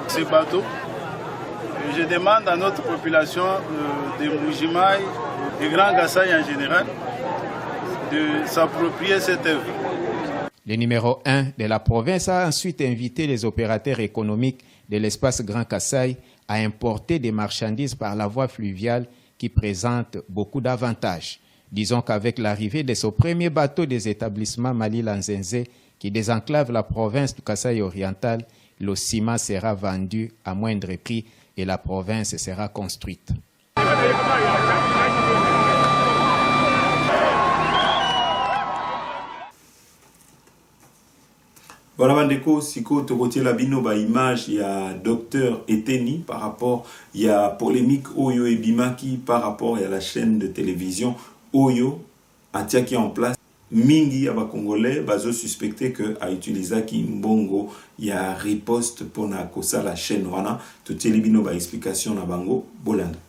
Speaker 12: ces bateaux. Je demande à notre population de Mbujimaï, des Grands Kasaï en général, de s'approprier cette œuvre.
Speaker 11: Le numéro 1 de la province a ensuite invité les opérateurs économiques de l'espace Grand Kasaï à importer des marchandises par la voie fluviale qui présente beaucoup d'avantages. Disons qu'avec l'arrivée de ce premier bateau des établissements Mali-Lanzenze qui désenclave la province du Kasaï oriental, le ciment sera vendu à moindre prix et la province sera construite.
Speaker 1: Voilà bandeko, siko tokotie la bino ba image ya docteur Eteni par rapport ya polémique Oyo et Bimaki par rapport à la chaîne de télévision Oyo atiaki en place mingi ya ba congolais bazo suspecté que a utilisé ki mbongo ya riposte pona kosa la chaîne wana totie bino ba explication na bango bolanda.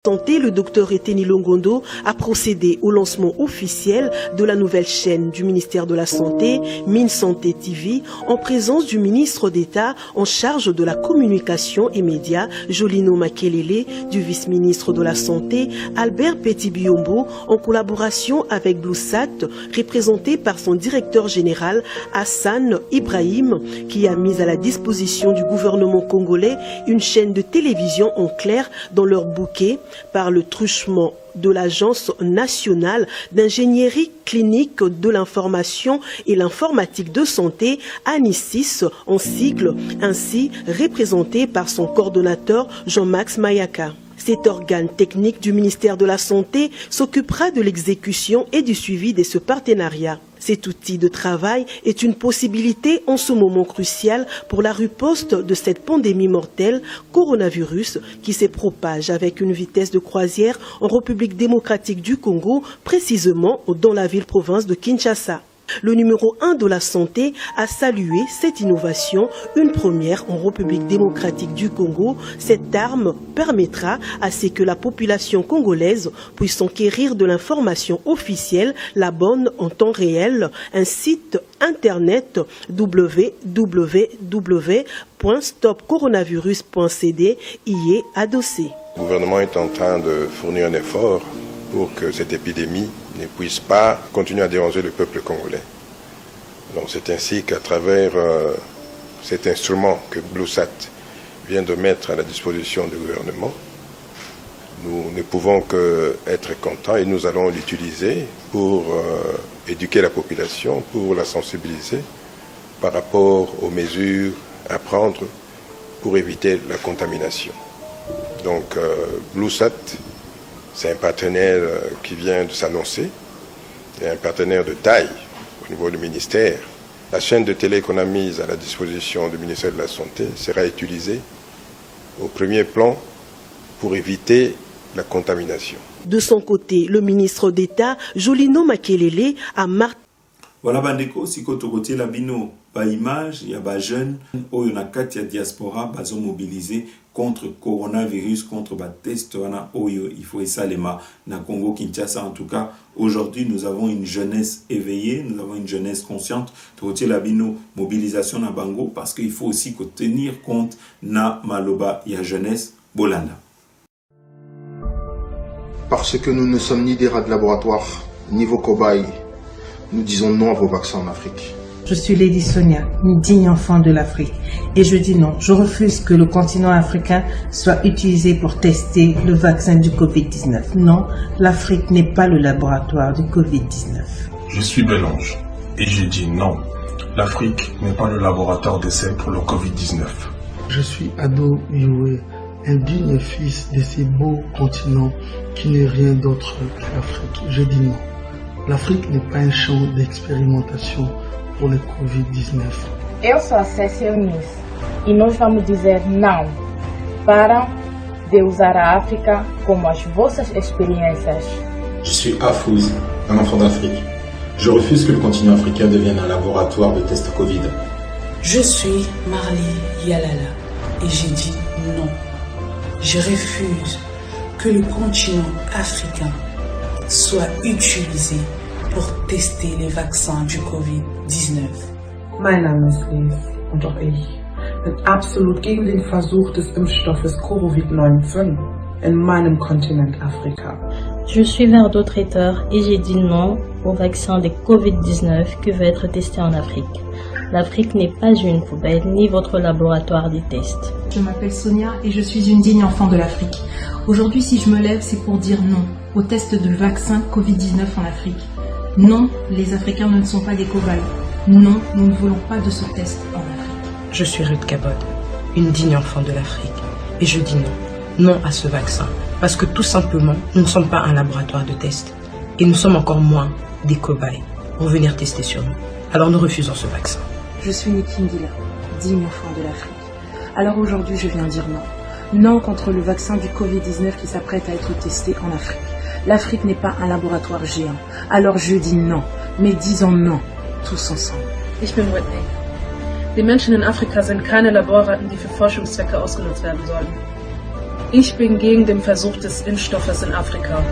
Speaker 13: Le docteur Eteni Longondo a procédé au lancement officiel de la nouvelle chaîne du ministère de la Santé, MinSanté TV, en présence du ministre d'État en charge de la communication et médias, Jolino Makelele, du vice-ministre de la Santé, Albert Petit-Biombo, en collaboration avec Bluesat, représenté par son directeur général, Hassan Ibrahim, qui a mis à la disposition du gouvernement congolais une chaîne de télévision en clair dans leur bouquet, par le truchement de l'Agence nationale d'ingénierie clinique de l'information et l'informatique de santé, ANISIS en sigle, ainsi représenté par son coordonnateur Jean-Max Mayaka. Cet organe technique du ministère de la Santé s'occupera de l'exécution et du suivi de ce partenariat. Cet outil de travail est une possibilité en ce moment crucial pour la riposte de cette pandémie mortelle, coronavirus, qui se propage avec une vitesse de croisière en République démocratique du Congo, précisément dans la ville-province de Kinshasa. Le numéro 1 de la santé a salué cette innovation, une première en République démocratique du Congo. Cette arme permettra à ce que la population congolaise puisse s'enquérir de l'information officielle, la bonne en temps réel. Un site internet www.stopcoronavirus.cd y est adossé.
Speaker 14: Le gouvernement est en train de fournir un effort pour que cette épidémie ne puisse pas continuer à déranger le peuple congolais. Donc c'est ainsi qu'à travers cet instrument que BlueSat vient de mettre à la disposition du gouvernement, nous ne pouvons qu'être contents et nous allons l'utiliser pour éduquer la population, pour la sensibiliser par rapport aux mesures à prendre pour éviter la contamination. Donc BlueSat, c'est un partenaire qui vient de s'annoncer, et un partenaire de taille au niveau du ministère. La chaîne de télé qu'on a mise à la disposition du ministère de la Santé sera utilisée au premier plan pour éviter la contamination.
Speaker 13: De son côté, le ministre d'État, Jolino Makelele, a marqué.
Speaker 1: Voilà, bandeko, si kotokotie la bino, ba image, il y a ba jeune, oyo na kati ya diaspora, bazo mobilisé contre coronavirus, contre ba test wana oyo, il faut esalema na Congo Kinshasa. En tout cas, aujourd'hui, nous avons une jeunesse éveillée, nous avons une jeunesse consciente. Tokotie la bino, mobilisation na bango, parce qu'il faut aussi tenir compte na maloba ya jeunesse bolanda.
Speaker 15: Parce que nous ne sommes ni des rats de laboratoire, ni vos cobayes. Nous disons non à vos vaccins en Afrique.
Speaker 17: Je suis Lady Sonia, une digne enfant de l'Afrique. Et je dis non, je refuse que le continent africain soit utilisé pour tester le vaccin du Covid-19. Non, l'Afrique n'est pas le laboratoire du Covid-19.
Speaker 18: Je suis Belange et je dis non, l'Afrique n'est pas le laboratoire d'essai pour le Covid-19.
Speaker 25: Je suis Ado Youé, un digne fils de ces beaux continents qui n'est rien d'autre que l'Afrique. Je dis non. L'Afrique n'est pas un champ d'expérimentation pour le Covid-19.
Speaker 26: Eu sou a Cécia Eunice e nós vamos dizer não para de usar a África como as vossas experiências.
Speaker 27: Je suis Afouz, un enfant d'Afrique. Je refuse que le continent africain devienne un laboratoire de tests Covid.
Speaker 28: Je suis Marley Yalala et j'ai dit non. Je refuse que le continent africain soit utilisé pour tester les vaccins du Covid-19.
Speaker 29: Mein Name ist Liv und auch ich bin absolut gegen den Versuch des Impfstoffes Covid-19 in meinem Kontinent Afrika.
Speaker 30: Je suis Verdo Traiteur et j'ai dit non au vaccin de Covid-19 qui va être testé en Afrique. L'Afrique n'est pas une poubelle ni votre laboratoire de tests.
Speaker 31: Je m'appelle Sonia et je suis une digne enfant de l'Afrique. Aujourd'hui, si je me lève, c'est pour dire non au test de vaccin Covid-19 en Afrique. Non, les Africains ne sont pas des cobayes. Non, nous ne voulons pas de ce test en Afrique.
Speaker 29: Je suis Ruth Cabot, une digne enfant de l'Afrique. Et je dis non. Non à ce vaccin. Parce que tout simplement, nous ne sommes pas un laboratoire de test. Et nous sommes encore moins des cobayes pour venir tester sur nous. Alors nous refusons ce vaccin.
Speaker 31: Je suis Niki Ndila, digne enfant de l'Afrique. Alors aujourd'hui, je viens dire non. Non contre le vaccin du Covid-19 qui s'apprête à être testé en Afrique. L'Afrique n'est pas un laboratoire géant. Alors je dis non. Mais disons non, tous ensemble.
Speaker 32: Ich bin Whitney. Die Menschen in Afrika sind keine Laborratten, die für Forschungszwecke ausgenutzt werden sollen. Ich bin gegen den Versuch des Impfstoffes in Afrika.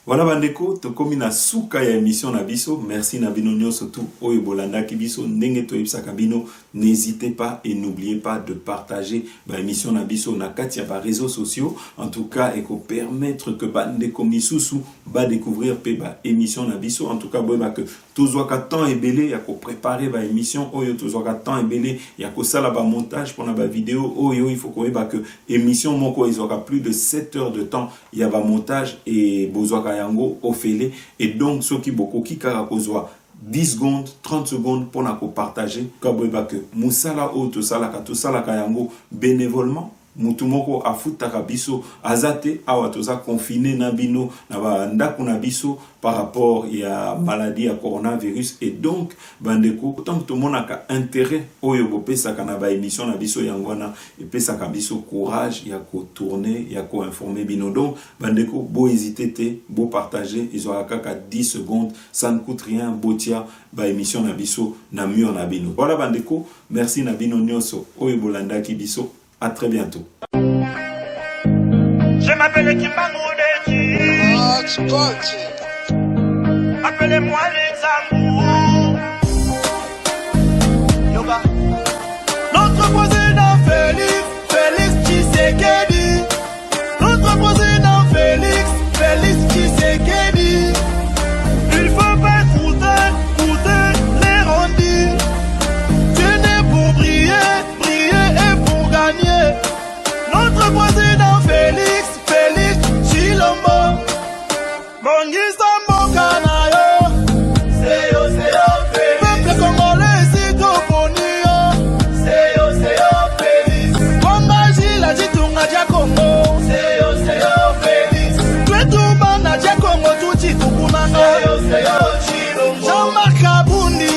Speaker 1: Voilà bandeko, tokomi na suka ya émission na biso. Merci na bino nyonso tout oyo bolanda ki biso ndenge toyebisaka bino. N'hésitez pas et n'oubliez pas de partager ba émission na biso na kati ya ba réseaux sociaux. En tout cas, et ko permettre que bandeko misusu ba découvrir pe ba émission na biso. En tout cas, boyeba que tozwaka temps ebele ya ko préparer ba émission oyo, tozwaka temps ebele ya ko sala ba montage pour na ba vidéo oyo. Il faut koyeba que émission moko ezwaka plus de 7 heures de temps ya ba montage et bozwaka yango ofele, et donc ceux qui beaucoup qui kara kozwa 10 secondes 30 secondes pour na ko partager kaboyeba que musala o to sala ka yango bénévolement mutu moko afutaka biso azate awa toza confiné na bino na ba ndako na biso par rapport ya maladie ya coronavirus. Et donc bandeko tant que tout monde a intérêt oyo bopesaka na ba émission na biso yangwana epesaka biso courage ya ko tourner ya ko informer bino. Donc bandeko bo hésiter te bo partager ils aura kaka 10 secondes, ça ne coûte rien, botia ba émission na biso na mur na bino. Voilà bandeko, merci na bino nyoso oyo bolanda ki biso. À très bientôt.
Speaker 2: Je m'appelle Kimbangu Deji. Appelez-moi les amours. Yoga. Notre président Félix Tshisekedi. Notre président Félix Tshisekedi. Il faut pas écouter les rendis. Tu n'es pour briller et pour gagner. Notre président Félix Chilombo. Bongisa Mokanayo. Seyo Félix. Peuple congolais si toponio. Seyo Félix. Kongaji la jitunga dia Congo. Seyo Félix. Twetuba na dia Congo tuti tukunanga. Seyo Chilombo. Jean-Marc Kabundi.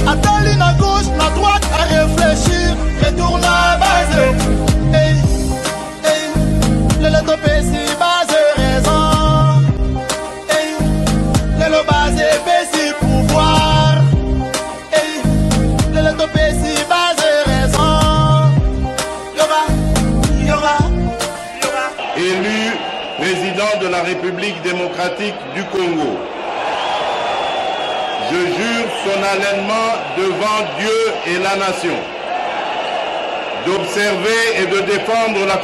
Speaker 2: Attali na gauche, na droite, à réfléchir, retourne à base. Le topé si base raison. Le base si pouvoir. Le topé si base raison. Yoga.
Speaker 3: Élu président de la République démocratique du Congo. Je jure solennellement devant Dieu et la nation d'observer et de défendre la